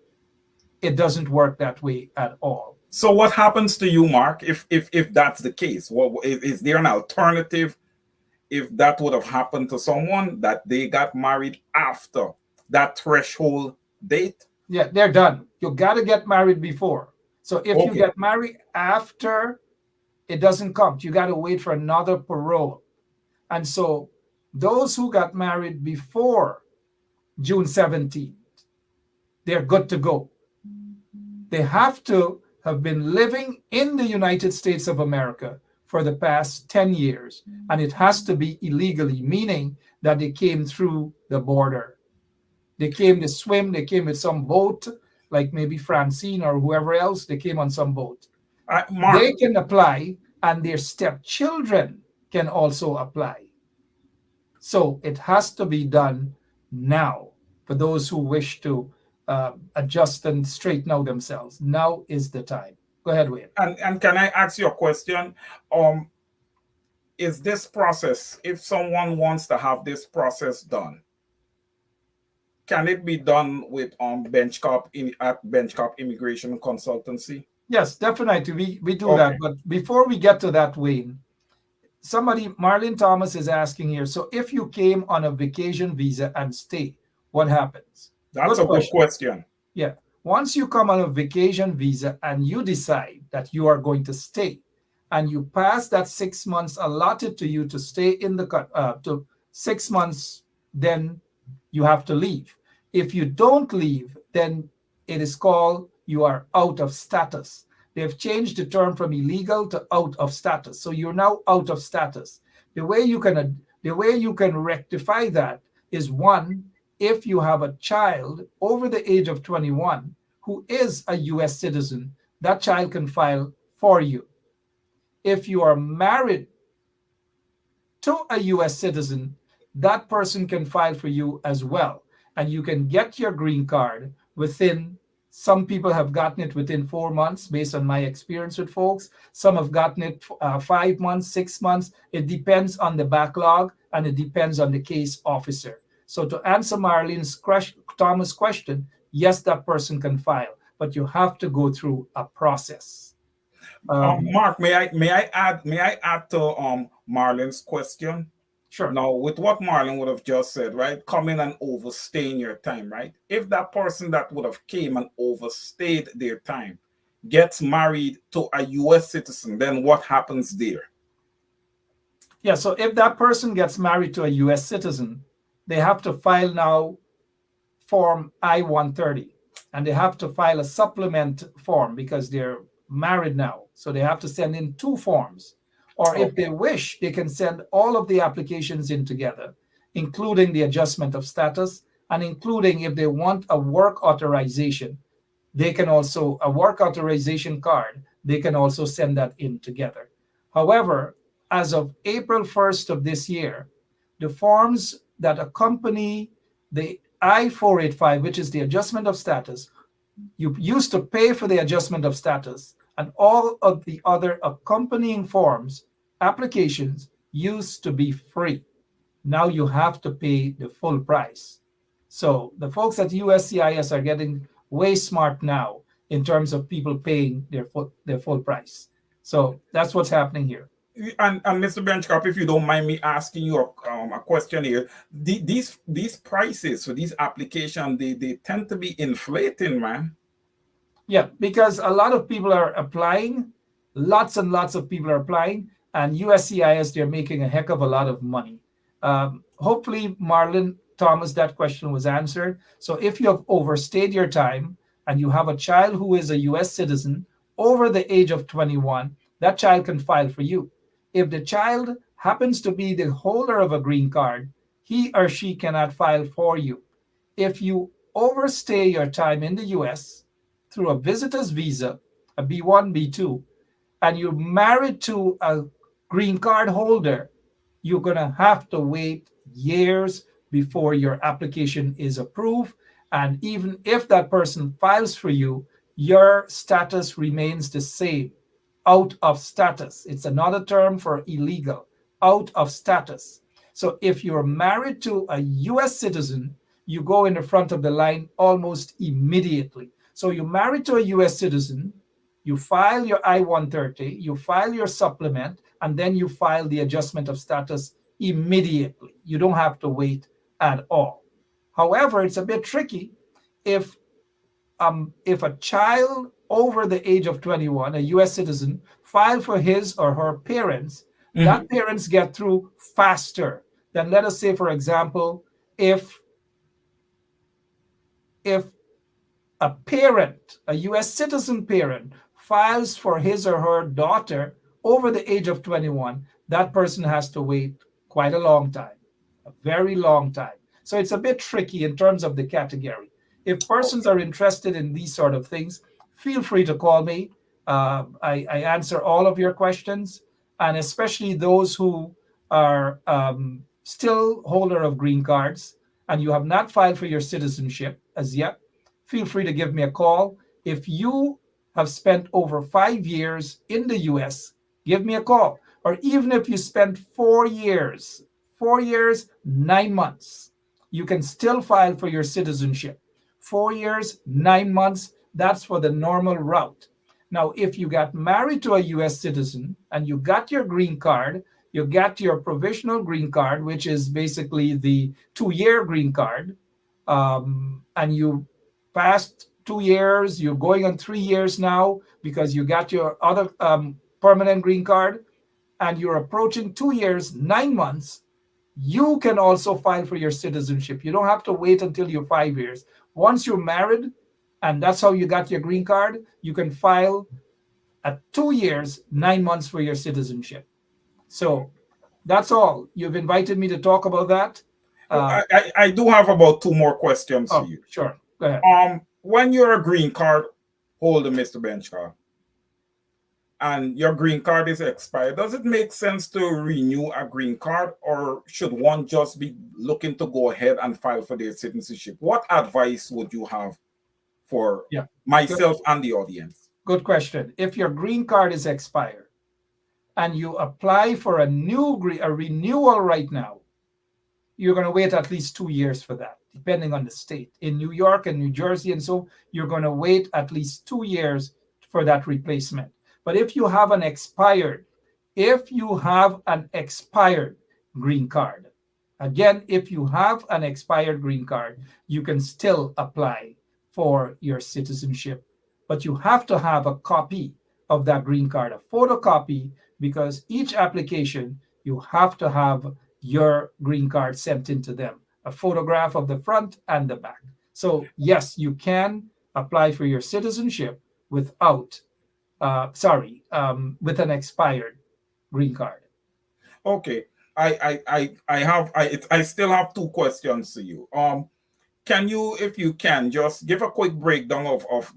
it doesn't work that way at all. So what happens to you, Mark, if that's the case? What is there an alternative if that would have happened to someone that they got married after that threshold date? Yeah, they're done. You got to get married before. So if you get married after, it doesn't count. You got to wait for another parole. And so those who got married before June 17th, they're good to go. They have to have been living in the United States of America for the past 10 years. And it has to be illegally, meaning that they came through the border. They came to swim, they came with some boat, like maybe Francine or whoever else, they came on some boat. Mark, they can apply, and their stepchildren can also apply. So it has to be done now for those who wish to adjust and straighten out themselves. Now is the time. Go ahead, Wayne. And can I ask you a question? Is this process, if someone wants to have this process done, can it be done with Benchcop Immigration Consultancy? Yes, definitely. We do that. But before we get to that, Wayne, Marlene Thomas is asking here, so if you came on a vacation visa and stay, what happens? That's a good question. Yeah. Once you come on a vacation visa and you decide that you are going to stay and you pass that 6 months allotted to you to stay in the to 6 months, then you have to leave. If you don't leave, then it is called you are out of status. They've changed the term from illegal to out of status. So you're now out of status. The way you can rectify that is, one, if you have a child over the age of 21 who is a US citizen, that child can file for you. If you are married to a US citizen, that person can file for you as well. And you can get your green card within, some people have gotten it within 4 months based on my experience with folks. Some have gotten it 5 months, 6 months. It depends on the backlog and it depends on the case officer. So to answer Marlene's Thomas' question, yes, that person can file, but you have to go through a process. Mark, may I add to Marlene's question? Sure. Now, with what Marlene would have just said, right? Coming and overstaying your time, right? If that person that would have came and overstayed their time gets married to a US citizen, then what happens there? Yeah, so if that person gets married to a US citizen, they have to file now Form I-130, and they have to file a supplement form because they're married now. So they have to send in 2 forms. Or if they wish, they can send all of the applications in together, including the adjustment of status, and including if they want a work authorization, they can also, a work authorization card, they can also send that in together. However, as of April 1st of this year, the forms that accompany The I-485, which is the adjustment of status, you used to pay for the adjustment of status, and all of the other accompanying forms, applications used to be free. Now you have to pay the full price. So the folks at USCIS are getting way smart now in terms of people paying their full price. So that's what's happening here. And Mr. Benchcap, if you don't mind me asking you a question here, these prices for these applications, they tend to be inflating, man. Yeah, because a lot of people are applying, lots and lots of people are applying, and USCIS, they're making a heck of a lot of money. Hopefully, Marlon Thomas, that question was answered. So if you have overstayed your time and you have a child who is a US citizen over the age of 21, that child can file for you. If the child happens to be the holder of a green card, he or she cannot file for you. If you overstay your time in the US through a visitor's visa, a B1, B2, and you're married to a green card holder, you're going to have to wait years before your application is approved. And even if that person files for you, your status remains the same. Out of status. It's another term for illegal, out of status. So if you're married to a US citizen, you go in the front of the line almost immediately. So you're married to a US citizen, you file your I-130, you file your supplement, and then you file the adjustment of status immediately. You don't have to wait at all. However, it's a bit tricky if a child over the age of 21, a US citizen, file for his or her parents, that parents get through faster than, let us say, for example, if a parent, a US citizen parent, files for his or her daughter over the age of 21, that person has to wait quite a long time, a very long time. So it's a bit tricky in terms of the category. If persons are interested in these sort of things, feel free to call me. I answer all of your questions, and especially those who are still holder of green cards and you have not filed for your citizenship as yet, feel free to give me a call. If you have spent over 5 years in the US, give me a call. Or even if you spent 4 years, 9 months, you can still file for your citizenship. 4 years, 9 months, that's for the normal route. Now, if you got married to a US citizen and you got your green card, you got your provisional green card, which is basically the 2-year green card, and you passed 2 years, you're going on 3 years now because you got your other permanent green card, and you're approaching 2 years, 9 months, you can also file for your citizenship. You don't have to wait until you're 5 years. Once you're married, and that's how you got your green card, you can file at 2 years, 9 months for your citizenship. So that's all. You've invited me to talk about that. I do have about 2 more questions for you. Sure. Go ahead. When you're a green card holder, Mr. Benchcap, and your green card is expired, does it make sense to renew a green card, or should one just be looking to go ahead and file for their citizenship? What advice would you have for myself and the audience? Good question. If your green card is expired and you apply for a renewal right now, you're going to wait at least 2 years for that, depending on the state. In New York and New Jersey and so, you're going to wait at least 2 years for that replacement. But if you have an expired green card, again, if you have an expired green card, you can still apply for your citizenship. But you have to have a copy of that green card, a photocopy, because each application, you have to have your green card sent into them, a photograph of the front and the back. So yes, you can apply for your citizenship with an expired green card. Okay, I still have 2 questions to you. can you, if you can, just give a quick breakdown of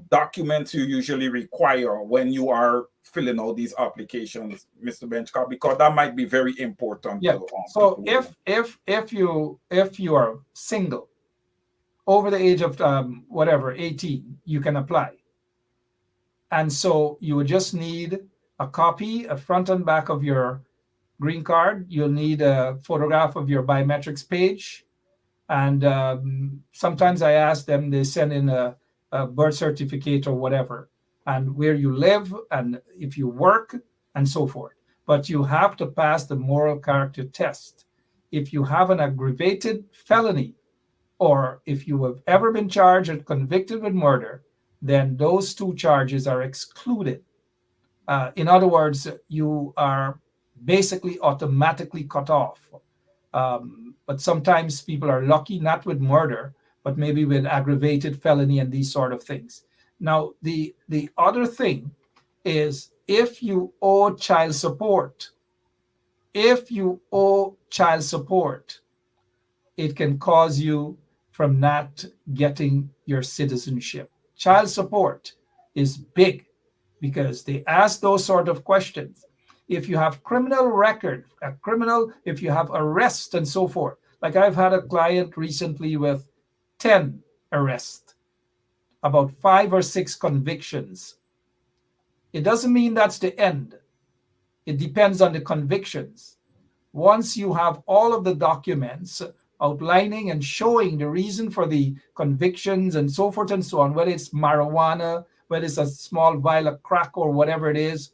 documents you usually require when you are filling out these applications, Mr. Benchcott, because that might be very important Yeah. to So people. if you are single over the age of whatever 18, you can apply. And so you would just need a copy, a front and back of your green card. You'll need a photograph of your biometrics page. And sometimes I ask them, they send in a birth certificate or whatever, and where you live, and if you work, and so forth. But you have to pass the moral character test. If you have an aggravated felony, or if you have ever been charged and convicted with murder, then those two charges are excluded. In other words, you are basically automatically cut off. But sometimes people are lucky, not with murder, but maybe with aggravated felony and these sort of things. Now, the other thing is if you owe child support, it can cause you from not getting your citizenship. Child support is big because they ask those sort of questions. If you have criminal record, if you have arrest and so forth. Like I've had a client recently with 10 arrests, about 5 or 6 convictions. It doesn't mean that's the end. It depends on the convictions. Once you have all of the documents outlining and showing the reason for the convictions and so forth and so on, whether it's marijuana, whether it's a small vial of crack or whatever it is,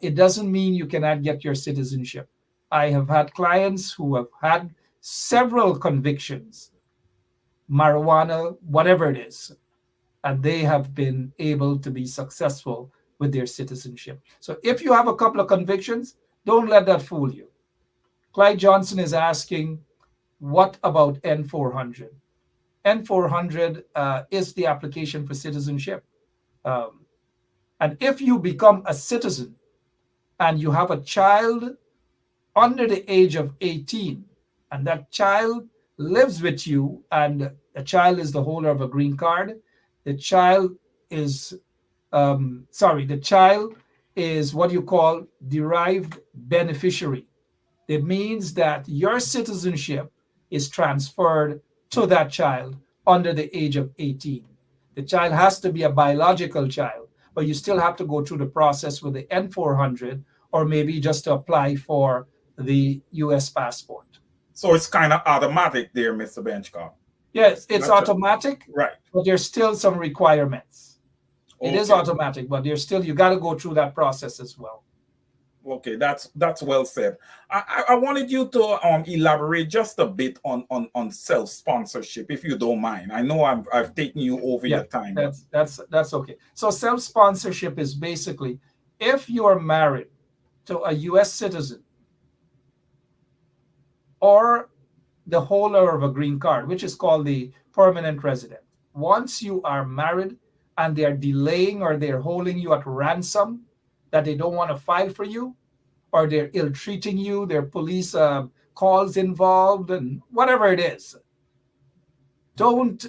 it doesn't mean you cannot get your citizenship. I have had clients who have had several convictions, marijuana, whatever it is, and they have been able to be successful with their citizenship. So if you have a couple of convictions, don't let that fool you. Clyde Johnson is asking, what about N400? N400 is the application for citizenship. And if you become a citizen and you have a child under the age of 18, and that child lives with you, and the child is the holder of a green card, the child is what you call derived beneficiary. It means that your citizenship is transferred to that child under the age of 18. The child has to be a biological child, but you still have to go through the process with the N400, or maybe just to apply for the US passport. So it's kind of automatic there, Mr. Benchcott. Yes, it's automatic, right? But there's still some requirements. Okay. It is automatic, but there's still, you got to go through that process as well. Okay, that's well said. I wanted you to elaborate just a bit on self-sponsorship, if you don't mind. I know I've taken you over your time. That's okay. So self-sponsorship is basically if you are married to a US citizen or the holder of a green card, which is called the permanent resident. Once you are married and they are delaying or they're holding you at ransom, that they don't want to file for you, or they're ill-treating you, there are police calls involved, and whatever it is, don't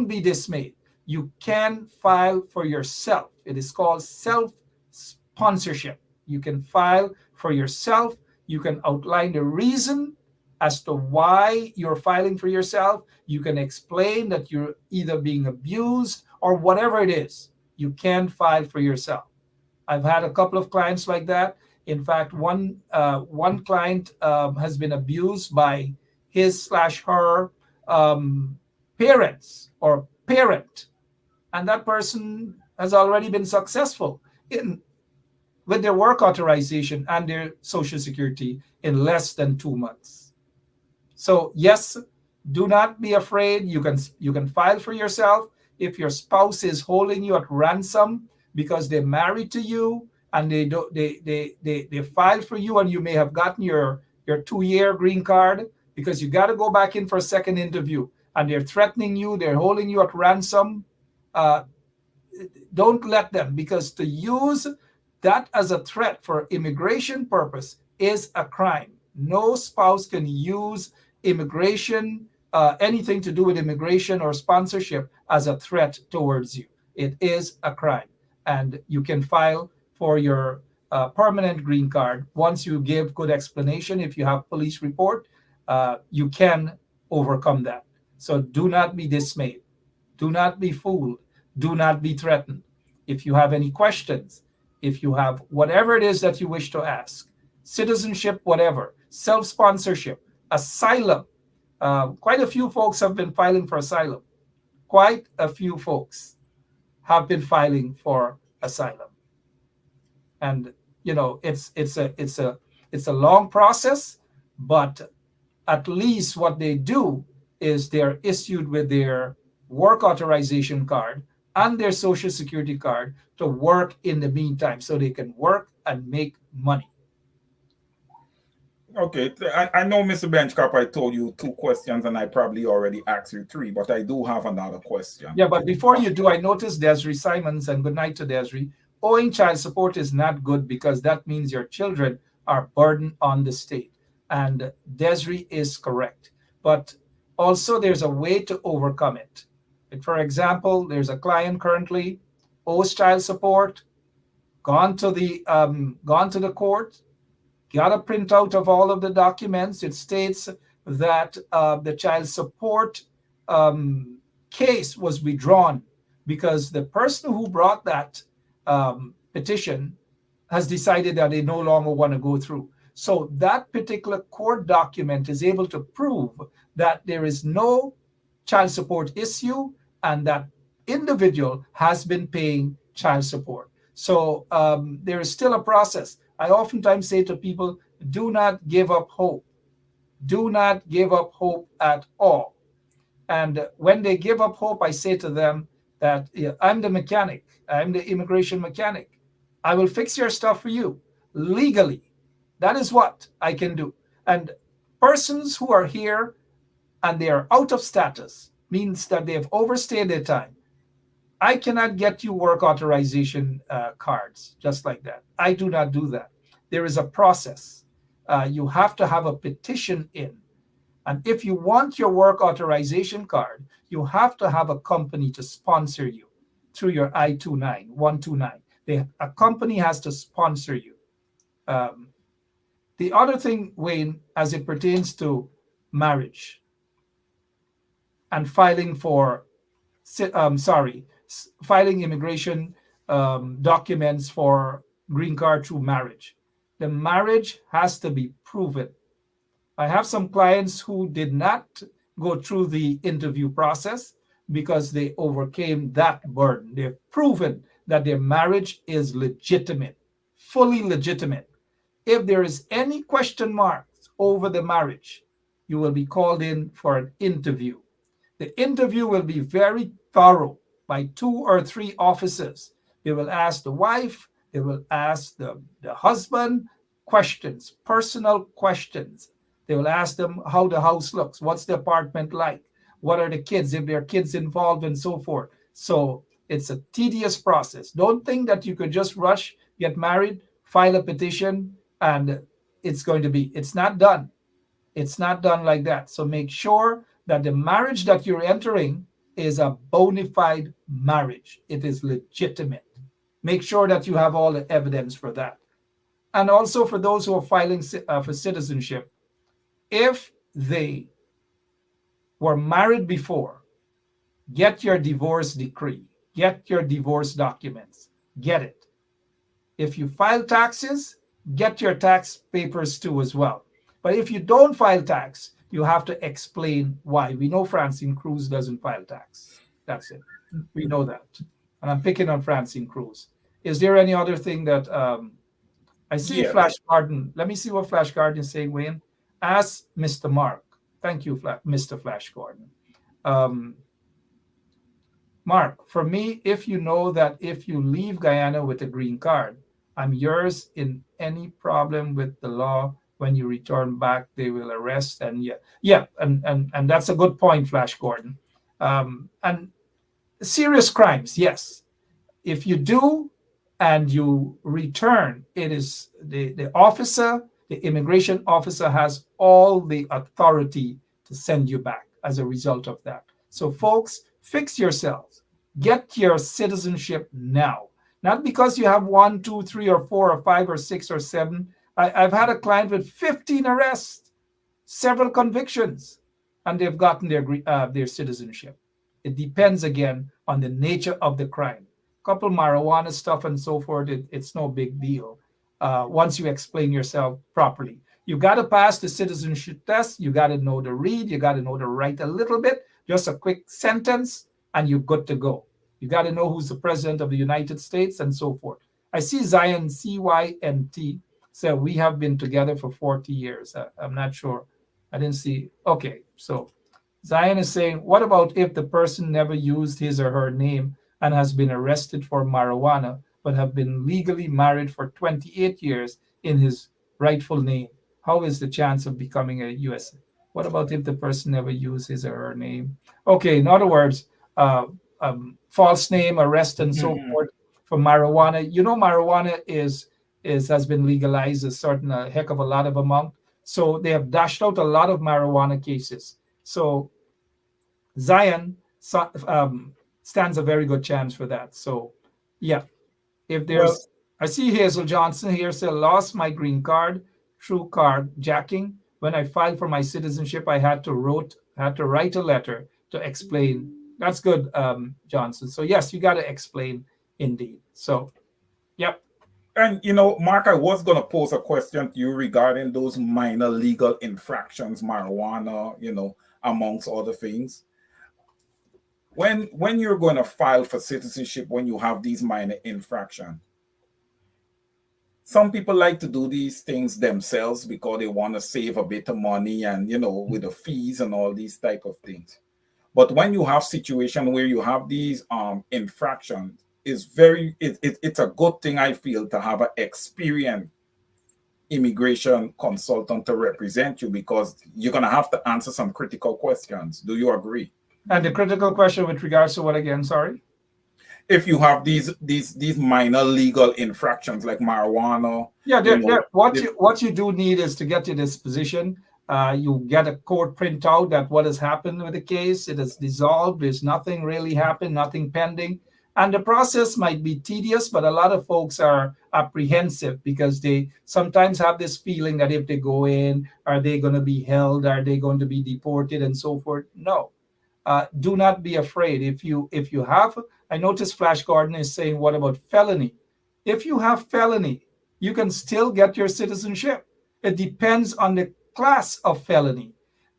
be dismayed. You can file for yourself. It is called self-sponsorship. You can file for yourself. You can outline the reason as to why you're filing for yourself. You can explain that you're either being abused or whatever it is. You can file for yourself. I've had a couple of clients like that. In fact, one client has been abused by his/her parents or parent, and that person has already been successful with their work authorization and their Social Security in less than 2 months. So yes, do not be afraid. You can file for yourself. If your spouse is holding you at ransom because they're married to you and they filed for you, and you may have gotten your 2-year green card because you got to go back in for a second interview, and they're threatening you, they're holding you at ransom. Don't let them, because to use that as a threat for immigration purpose is a crime. No spouse can use immigration anything to do with immigration or sponsorship as a threat towards you. It is a crime, and you can file for your permanent green card once you give good explanation. If you have police report, you can overcome that. So do not be dismayed. Do not be fooled. Do not be threatened. If you have any questions, if you have whatever it is that you wish to ask, citizenship, whatever, self-sponsorship, asylum. Quite a few folks have been filing for asylum. Quite a few folks have been filing for asylum. And it's a long process, but at least what they do is they're issued with their work authorization card and their social security card to work in the meantime, so they can work and make money. Okay, I know, Mr. Benchcap, I told you 2 questions and I probably already asked you 3, but I do have another question. Yeah, but before you do, I noticed Desiree Simons, and good night to Desiree. Owing child support is not good because that means your children are burdened on the state. And Desiree is correct. But also there's a way to overcome it. For example, there's a client currently owes child support, gone to the court, got a printout of all of the documents. It states that the child support case was withdrawn because the person who brought that petition has decided that they no longer want to go through. So that particular court document is able to prove that there is no child support issue and that individual has been paying child support. So there is still a process. I oftentimes say to people, do not give up hope. Do not give up hope at all. And when they give up hope, I say to them that I'm the mechanic. I'm the immigration mechanic. I will fix your stuff for you legally. That is what I can do. And persons who are here and they are out of status means that they have overstayed their time. I cannot get you work authorization cards just like that. I do not do that. There is a process. You have to have a petition in. And if you want your work authorization card, you have to have a company to sponsor you through your I-29, 129. A company has to sponsor you. The other thing, Wayne, as it pertains to marriage and filing filing immigration documents for green card through marriage. The marriage has to be proven. I have some clients who did not go through the interview process because they overcame that burden. They've proven that their marriage is legitimate, fully legitimate. If there is any question marks over the marriage, you will be called in for an interview. The interview will be very thorough by 2 or 3 officers. They will ask the wife, they will ask the husband questions, personal questions. They will ask them how the house looks, what's the apartment like, what are the kids, if there are kids involved, and so forth. So it's a tedious process. Don't think that you could just rush, get married, file a petition, and it's not done. It's not done like that. So make sure that the marriage that you're entering is a bona fide marriage. It is legitimate. Make sure that you have all the evidence for that. And also for those who are filing for citizenship, if they were married before, get your divorce decree, get your divorce documents, get it. If you file taxes, get your tax papers too as well. But if you don't file tax, you have to explain why. We know Francine Cruz doesn't file tax. That's it. We know that. And I'm picking on Francine Cruz. Is there any other thing that I see? Yeah. Flash Garden. Let me see what Flash Garden is saying, Wayne. Ask Mr. Mark. Thank you, Mr. Flash Gordon. Mark, for me, if you know that if you leave Guyana with a green card, I'm yours in any problem with the law. When you return back, they will arrest. And and that's a good point, Flash Gordon. And serious crimes, yes. If you do and you return, it is the officer, the immigration officer has all the authority to send you back. as a result of that. So, folks, fix yourselves. Get your citizenship now. Not because you have one, two, three, or four, or five, or six, or seven. I've had a client with 15 arrests, several convictions, and they've gotten their citizenship. It depends again on the nature of the crime. Couple marijuana stuff and so forth, it's no big deal once you explain yourself properly. You got to pass the citizenship test. You got to know to read. You got to know to write a little bit, just a quick sentence, and you're good to go. You got to know who's the president of the United States and so forth. I see Zion, CYNT, so we have been together for 40 years. I'm not sure. I didn't see. Okay, so Zion is saying, what about if the person never used his or her name and has been arrested for marijuana, but have been legally married for 28 years in his rightful name? How is the chance of becoming a U.S.? What about if the person never used his or her name? Okay, in other words, false name, arrest, and so forth for marijuana. You know, marijuana has been legalized a heck of a lot of amount. So they have dashed out a lot of marijuana cases. So Zion stands a very good chance for that. So, yeah, if there's, I see Hazel Johnson here say, lost my green card through carjacking. When I filed for my citizenship, I had to write a letter to explain. That's good, Johnson. So yes, you got to explain indeed. So, yep. And, Mark, I was going to pose a question to you regarding those minor legal infractions, marijuana, amongst other things. When you're going to file for citizenship, when you have these minor infractions, some people like to do these things themselves because they want to save a bit of money and, with the fees and all these type of things. But when you have situation where you have these infractions, it's a good thing, I feel, to have an experienced immigration consultant to represent you, because you're going to have to answer some critical questions. Do you agree? And the critical question with regards to what again? Sorry? If you have these minor legal infractions like marijuana. Yeah, what you do need is to get to this position. You get a court printout that what has happened with the case. It is dissolved. There's nothing really happened, nothing pending. And the process might be tedious, but a lot of folks are apprehensive because they sometimes have this feeling that if they go in, are they going to be held? Are they going to be deported and so forth? No. Do not be afraid. If you have, I noticed Flash Gordon is saying, what about felony? If you have felony, you can still get your citizenship. It depends on the class of felony.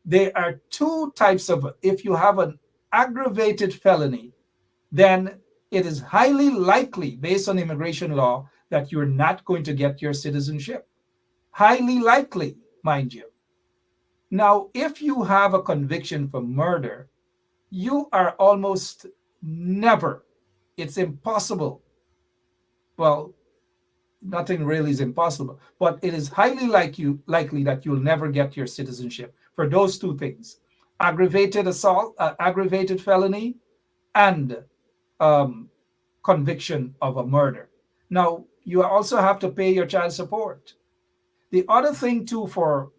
There are two types of, if you have an aggravated felony, then it is highly likely, based on immigration law, that you're not going to get your citizenship. Highly likely, mind you. Now, if you have a conviction for murder, you are almost never, it's impossible. Well, nothing really is impossible, but it is highly likely that you'll never get your citizenship for those two things: aggravated assault, aggravated felony, and conviction of a murder. Now, you also have to pay your child support. The other thing too for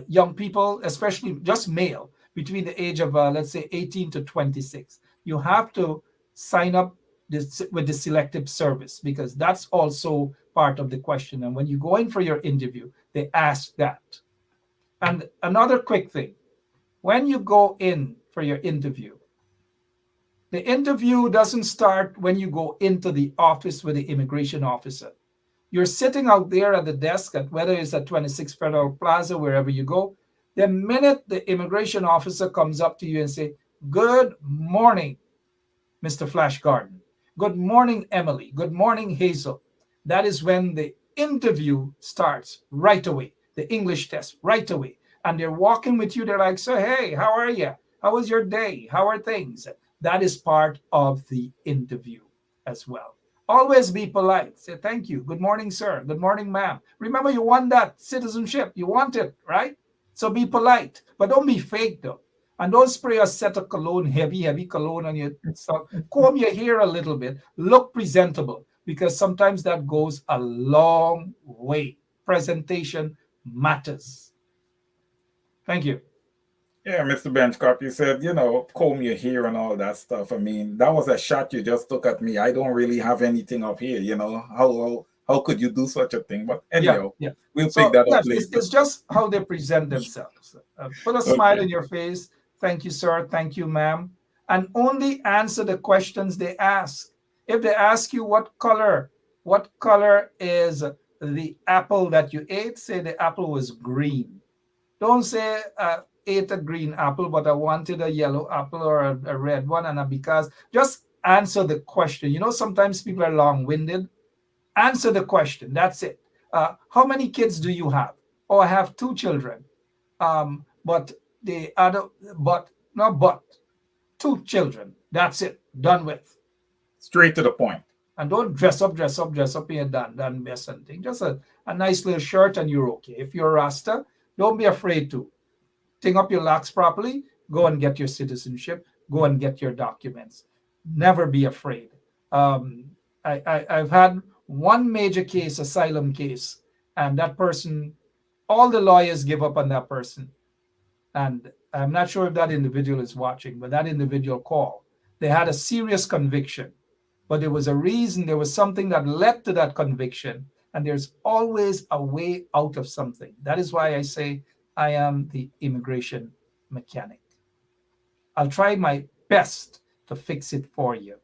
young people, especially just male, between the age of, let's say, 18 to 26, you have to sign up with the selective service, because that's also part of the question. And when you go in for your interview, they ask that. And another quick thing, when you go in for your interview, the interview doesn't start when you go into the office with the immigration officer. You're sitting out there at the desk, at whether it's at 26 Federal Plaza, wherever you go. The minute the immigration officer comes up to you and say, "Good morning, Mr. Flash Garden. Good morning, Emily. Good morning, Hazel," that is when the interview starts right away, the English test right away. And they're walking with you. They're like, "So, hey, how are you? How was your day? How are things?" That is part of the interview as well. Always be polite. Say, "Thank you. Good morning, sir. Good morning, ma'am." Remember, you want that citizenship. You want it, right? So be polite, but don't be fake, though. And don't spray a set of cologne, heavy cologne on your stuff. Comb your hair a little bit. Look presentable, because sometimes that goes a long way. Presentation matters. Thank you. Yeah, Mr. Benchcop, you said, comb your hair and all that stuff. I mean, that was a shot you just took at me. I don't really have anything up here, How could you do such a thing? But Yeah, anyhow, yeah. we'll pick So that up yes, later. it's just how they present themselves. Put a smile Okay. on your face. Thank you, sir. Thank you, ma'am. And only answer the questions they ask. If they ask you what color is the apple that you ate, say the apple was green. Don't say ate a green apple, but I wanted a yellow apple or a red one, and because just answer the question. Sometimes people are long-winded. Answer the question. That's it. How many kids do you have? Oh, I have two children. But the other, but no, but two children. That's it. Done with. Straight to the point. And don't dress up in a done mess and thing. Just a nice little shirt and you're okay. If you're a Rasta, don't be afraid to. Ting up your locks properly. Go and get your citizenship. Go and get your documents. Never be afraid. I've had one major case, asylum case, and that person, all the lawyers give up on that person. And I'm not sure if that individual is watching, but that individual called. They had a serious conviction, but there was a reason, there was something that led to that conviction, and there's always a way out of something. That is why I say I am the immigration mechanic. I'll try my best to fix it for you.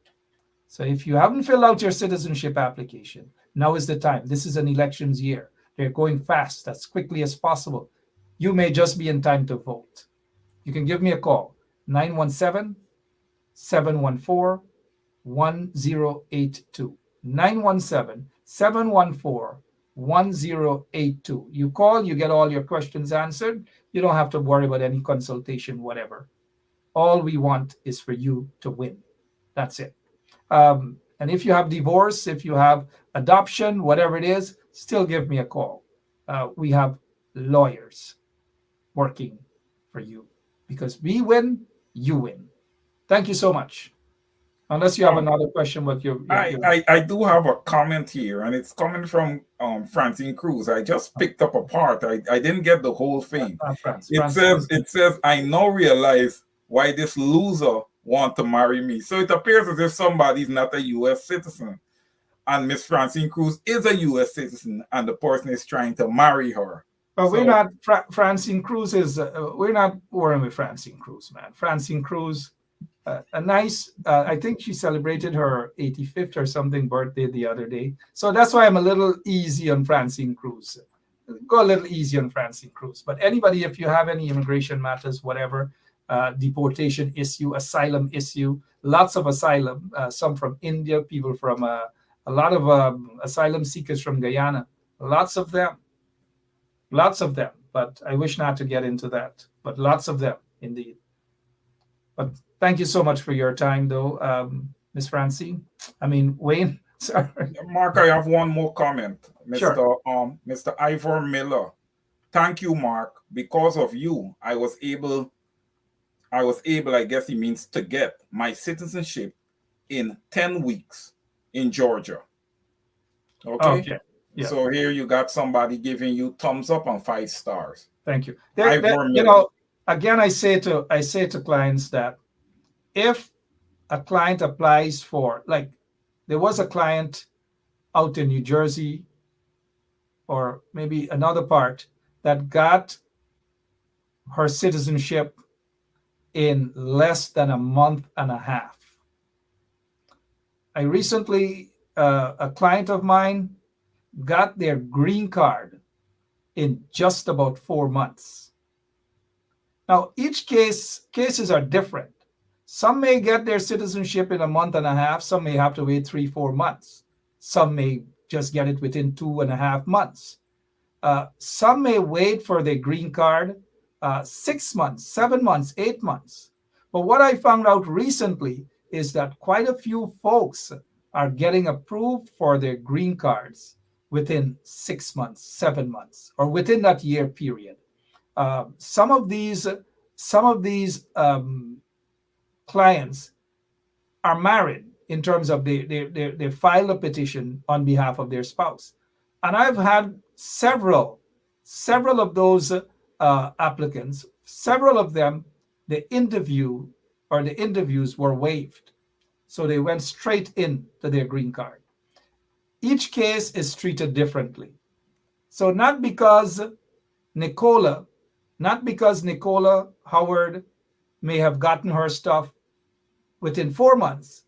So if you haven't filled out your citizenship application, now is the time. This is an elections year. They're going fast, as quickly as possible. You may just be in time to vote. You can give me a call, 917 714 1082. 917 714 1082. You call, you get all your questions answered. You don't have to worry about any consultation, whatever. All we want is for you to win. That's it. And if you have divorce, if you have adoption, whatever it is, still give me a call. We have lawyers working for you because we win, you win. Thank you so much. Unless you have Um, another question, but I do have a comment here, and it's coming from Francine Cruz. I just picked up a part. I didn't get the whole thing. It France says is it says I now realize why this loser want to marry me. So it appears as if somebody's not a U.S. citizen, and Miss Francine Cruz is a U.S. citizen, and the person is trying to marry her. But we're So not. Francine Cruz is. We're not worrying with Francine Cruz, man. Francine Cruz, a nice. I think she celebrated her 85th or something birthday the other day. So that's why I'm a little easy on Francine Cruz. Go a little easy on Francine Cruz. But anybody, if you have any immigration matters, whatever, deportation issue, asylum issue, lots of asylum. Some from India, people from a lot of asylum seekers from Guyana. Lots of them. Lots of them, but I wish not to get into that. But lots of them, indeed. But thank you so much for your time, though, Miss Francine. I mean, Wayne. Sorry. Mark, I have one more comment, Sure. Mr. Ivor Miller. Thank you, Mark. Because of you, I guess he means to get my citizenship in 10 weeks in Georgia. Okay? Okay. Yeah. So here you got somebody giving you thumbs up and 5 stars. Thank you. Ivor You Miller. know, again, I say to clients that if a client applies for, like, there was a client out in New Jersey or maybe another part that got her citizenship in less than a month and a half. I recently, a client of mine got their green card in just about 4 months. Now, each cases are different. Some may get their citizenship in a month and a half. Some may have to wait 3-4 months. Some may just get it within 2.5 months. Some may wait for their green card 6 months, 7 months, 8 months. But what I found out recently is that quite a few folks are getting approved for their green cards within 6 months, 7 months, or within that year period. Some of these clients are married in terms of they file a petition on behalf of their spouse. And I've had several of those applicants Several of them, the interviews were waived. So they went straight in to their green card. Each case is treated differently. So not because Nicola Howard may have gotten her stuff within 4 months,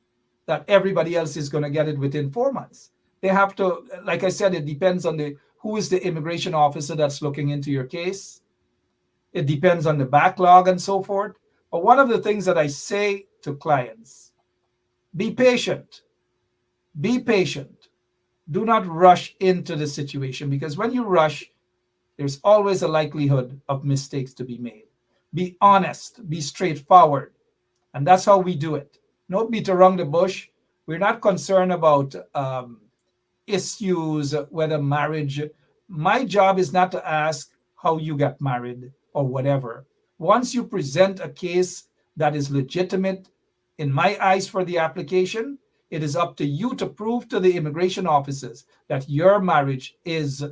that everybody else is going to get it within 4 months. They have to, like I said, it depends on who is the immigration officer that's looking into your case. It depends on the backlog and so forth. But one of the things that I say to clients, be patient. Be patient. Do not rush into the situation, because when you rush, there's always a likelihood of mistakes to be made. Be honest, be straightforward. And that's how we do it. No beat around the bush. We're not concerned about issues, whether marriage. My job is not to ask how you got married or whatever. Once you present a case that is legitimate in my eyes for the application, it is up to you to prove to the immigration officers that your marriage is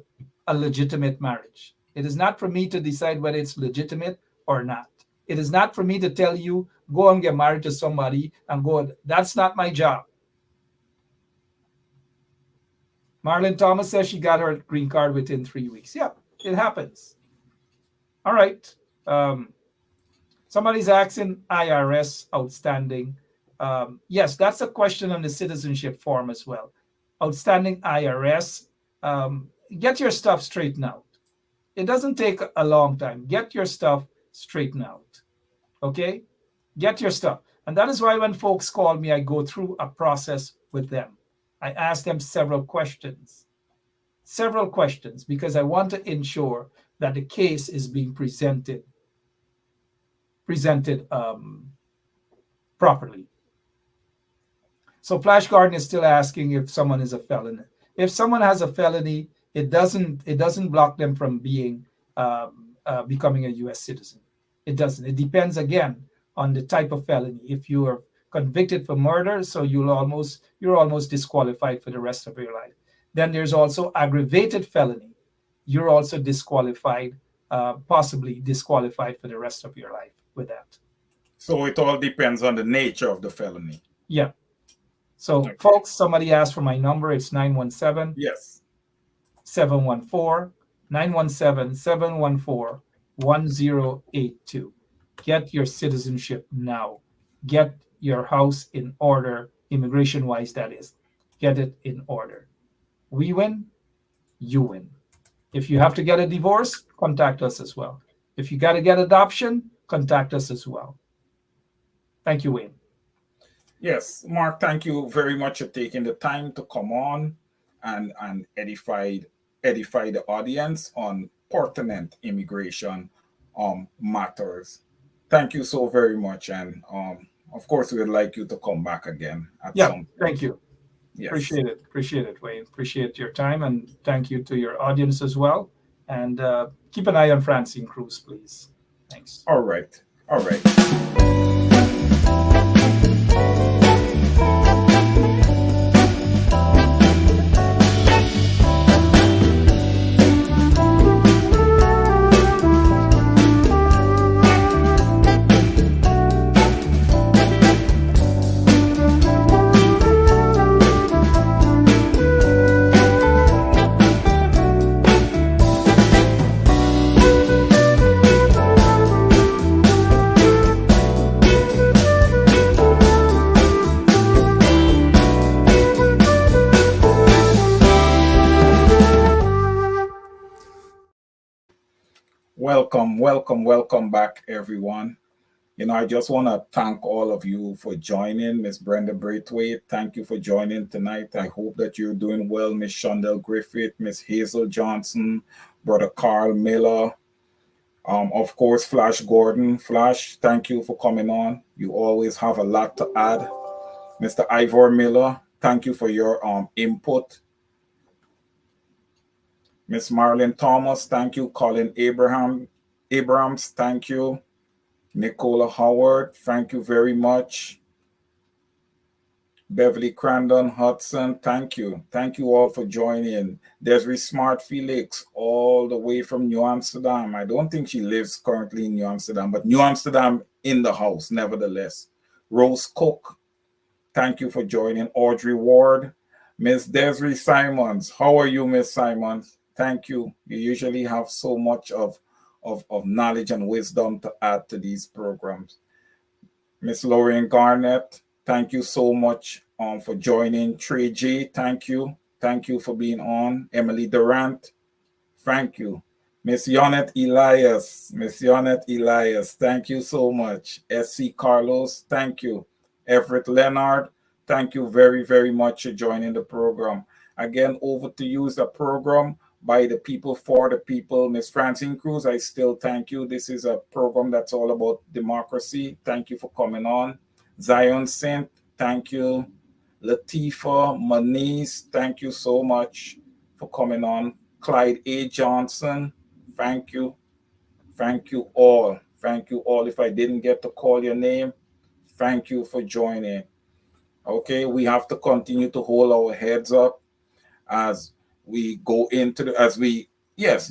a legitimate marriage. It is not for me to decide whether it's legitimate or not. It is not for me to tell you, go and get married to somebody and go. That's not my job. Marlon Thomas says she got her green card within 3 weeks. Yeah, it happens. All right. Somebody's asking IRS outstanding. Yes, that's a question on the citizenship form as well. Outstanding IRS. Get your stuff straightened out. It doesn't take a long time. Get your stuff straightened out. Okay? Get your stuff. And that is why when folks call me, I go through a process with them. I ask them several questions, because I want to ensure that the case is being presented properly. So Flash Garden is still asking if someone is a felon. If someone has a felony, it doesn't block them from being becoming a U.S. citizen. It doesn't. It depends again on the type of felony. If you are convicted for murder, so you're almost disqualified for the rest of your life. Then there's also aggravated felony. You're also disqualified, possibly disqualified for the rest of your life with that. So it all depends on the nature of the felony. Yeah. So okay. Folks, somebody asked for my number. It's 917. Yes. 714 917 714 1082. Get your citizenship now. Get your house in order, immigration wise, that is. Get it in order. We win, you win. If you have to get a divorce, contact us as well. If you got to get adoption, contact us as well. Thank you, Wayne. Yes, Mark, thank you very much for taking the time to come on and edify the audience on pertinent immigration matters. Thank you so very much. And of course, we'd like you to come back again at some point. Thank you. Yes. Appreciate it, Wayne. Appreciate your time, and thank you to your audience as well. And keep an eye on Francine Cruz, please. Thanks. All right. Welcome back, everyone. I just want to thank all of you for joining. Miss Brenda Braithwaite, thank you for joining tonight. I hope that you're doing well. Miss Shondell Griffith, Miss Hazel Johnson, Brother Carl Miller, of course, Flash Gordon. Flash, thank you for coming on. You always have a lot to add. Mr. Ivor Miller, thank you for your input. Miss Marlon Thomas, thank you. Colin Abrams, thank you. Nicola Howard, thank you very much. Beverly Crandon Hudson, thank you. Thank you all for joining. Desiree Smart Felix, all the way from New Amsterdam. I don't think she lives currently in New Amsterdam, but New Amsterdam in the house, nevertheless. Rose Cook, thank you for joining. Audrey Ward, Miss Desiree Simons. How are you, Miss Simons? Thank you. You usually have so much of knowledge and wisdom to add to these programs. Miss Lorraine Garnett, thank you so much for joining. Trey J, thank you. Thank you for being on. Emily Durant, thank you. Miss Yonet Elias, thank you so much. SC Carlos, thank you. Everett Leonard, thank you very, very much for joining the program. Again, over to you is the program by the people, for the people. Miss Francine Cruz, I still thank you. This is a program that's all about democracy. Thank you for coming on. Zion Saint, thank you. Latifa Maniz, thank you so much for coming on. Clyde A. Johnson, thank you. Thank you all. Thank you all. If I didn't get to call your name, thank you for joining. Okay, we have to continue to hold our heads up as we go into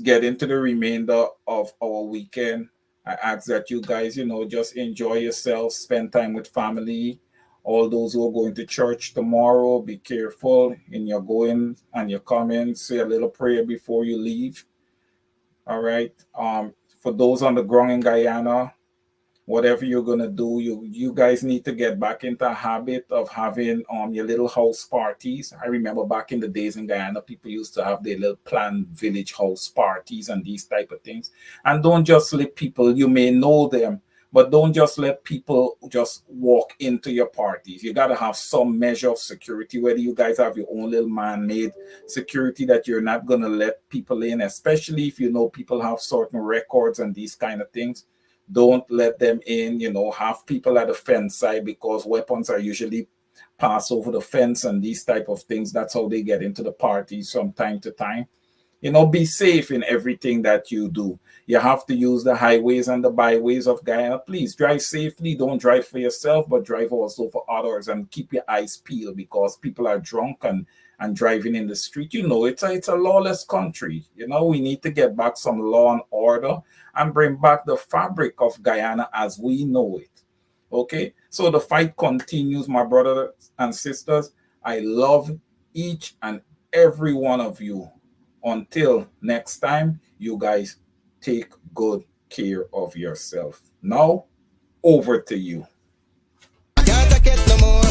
get into the remainder of our weekend. I ask that you guys, just enjoy yourselves, spend time with family. All those who are going to church tomorrow, be careful in your going and your coming. Say a little prayer before you leave. All right. For those on the ground in Guyana, whatever you're gonna do, you guys need to get back into a habit of having your little house parties. I remember back in the days in Guyana, people used to have their little planned village house parties and these type of things. And don't just let people, you may know them, but don't just let people just walk into your parties. You gotta have some measure of security, whether you guys have your own little man-made security that you're not gonna let people in, especially if you know people have certain records and these kind of things. Don't let them in, have people at the fence side, because weapons are usually passed over the fence and these type of things. That's how they get into the parties from time to time. Be safe in everything that you do. You have to use the highways and the byways of Guyana. Please drive safely. Don't drive for yourself, but drive also for others, and keep your eyes peeled, because people are drunk and driving in the street. It's a lawless country. We need to get back some law and order and bring back the fabric of Guyana as we know it. Okay, so the fight continues, my brothers and sisters. I love each and every one of you. Until next time, you guys take good care of yourself. Now, over to you. I can't take it no more.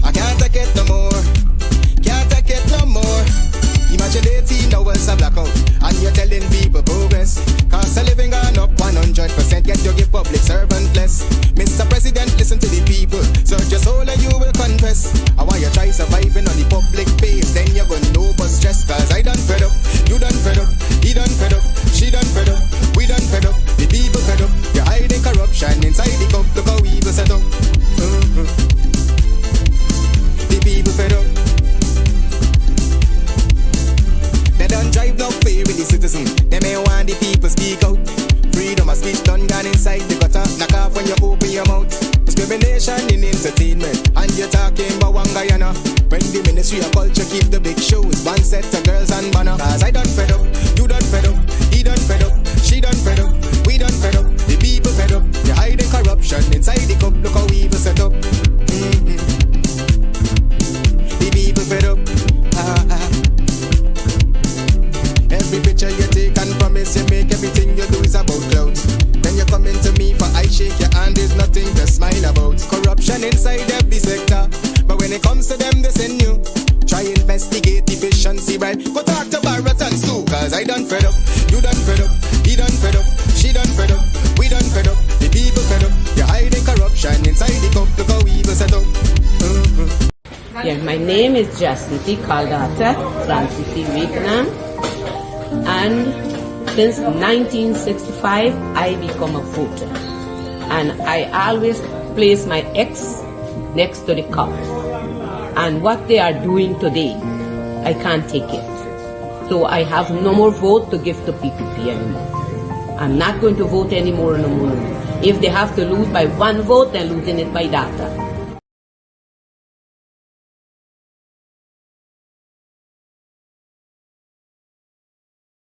I can't take it no more. Can't take it no more. Imagine 18 hours of blackout, and you're telling people progress. Cost of living gone up 100%, yet you give public servant less. Mr. President, listen to the people. Search your soul and you will confess. And while you try surviving on the public base, then you're gonna know but stress. Cause I done fed up, you done fed up, he done fed up, she done fed up, we done fed up, the people fed up. You're hiding corruption inside the cup, look how evil set up. The people fed up. They don't drive no fear with the citizen. They may want the people speak out. Freedom of speech done gone inside the gutter. Knock off when you open your mouth. Discrimination in entertainment, and you're talking about one Guyana. When the Ministry of Culture keep the big shows, one set of girls and banner. Cause I done fed up, you done fed up, he done fed up, she done fed up, we done fed up, the people fed up. You're hiding corruption inside the cup, look how evil set up. The people fed up. Every picture you take and promise you make, everything you do is about clouds. Then you come into me for I shake your hand, there's nothing to smile about. Corruption inside every sector, but when it comes to them they send you. Try investigate efficiency, right? Go talk to Barrett and Sue. Cause I done fed up, you done fed up, he done fed up, she done fed up, we done fed up, the people fed up. You're hiding corruption inside the cup, look how evil set up. Yeah, my name is Jacinty Caldata, Francis Vietnam. And since 1965, I become a voter. And I always place my ex next to the cup. And what they are doing today, I can't take it. So I have no more vote to give to PPP anymore. I'm not going to vote anymore no more. If they have to lose by one vote, they're losing it by data.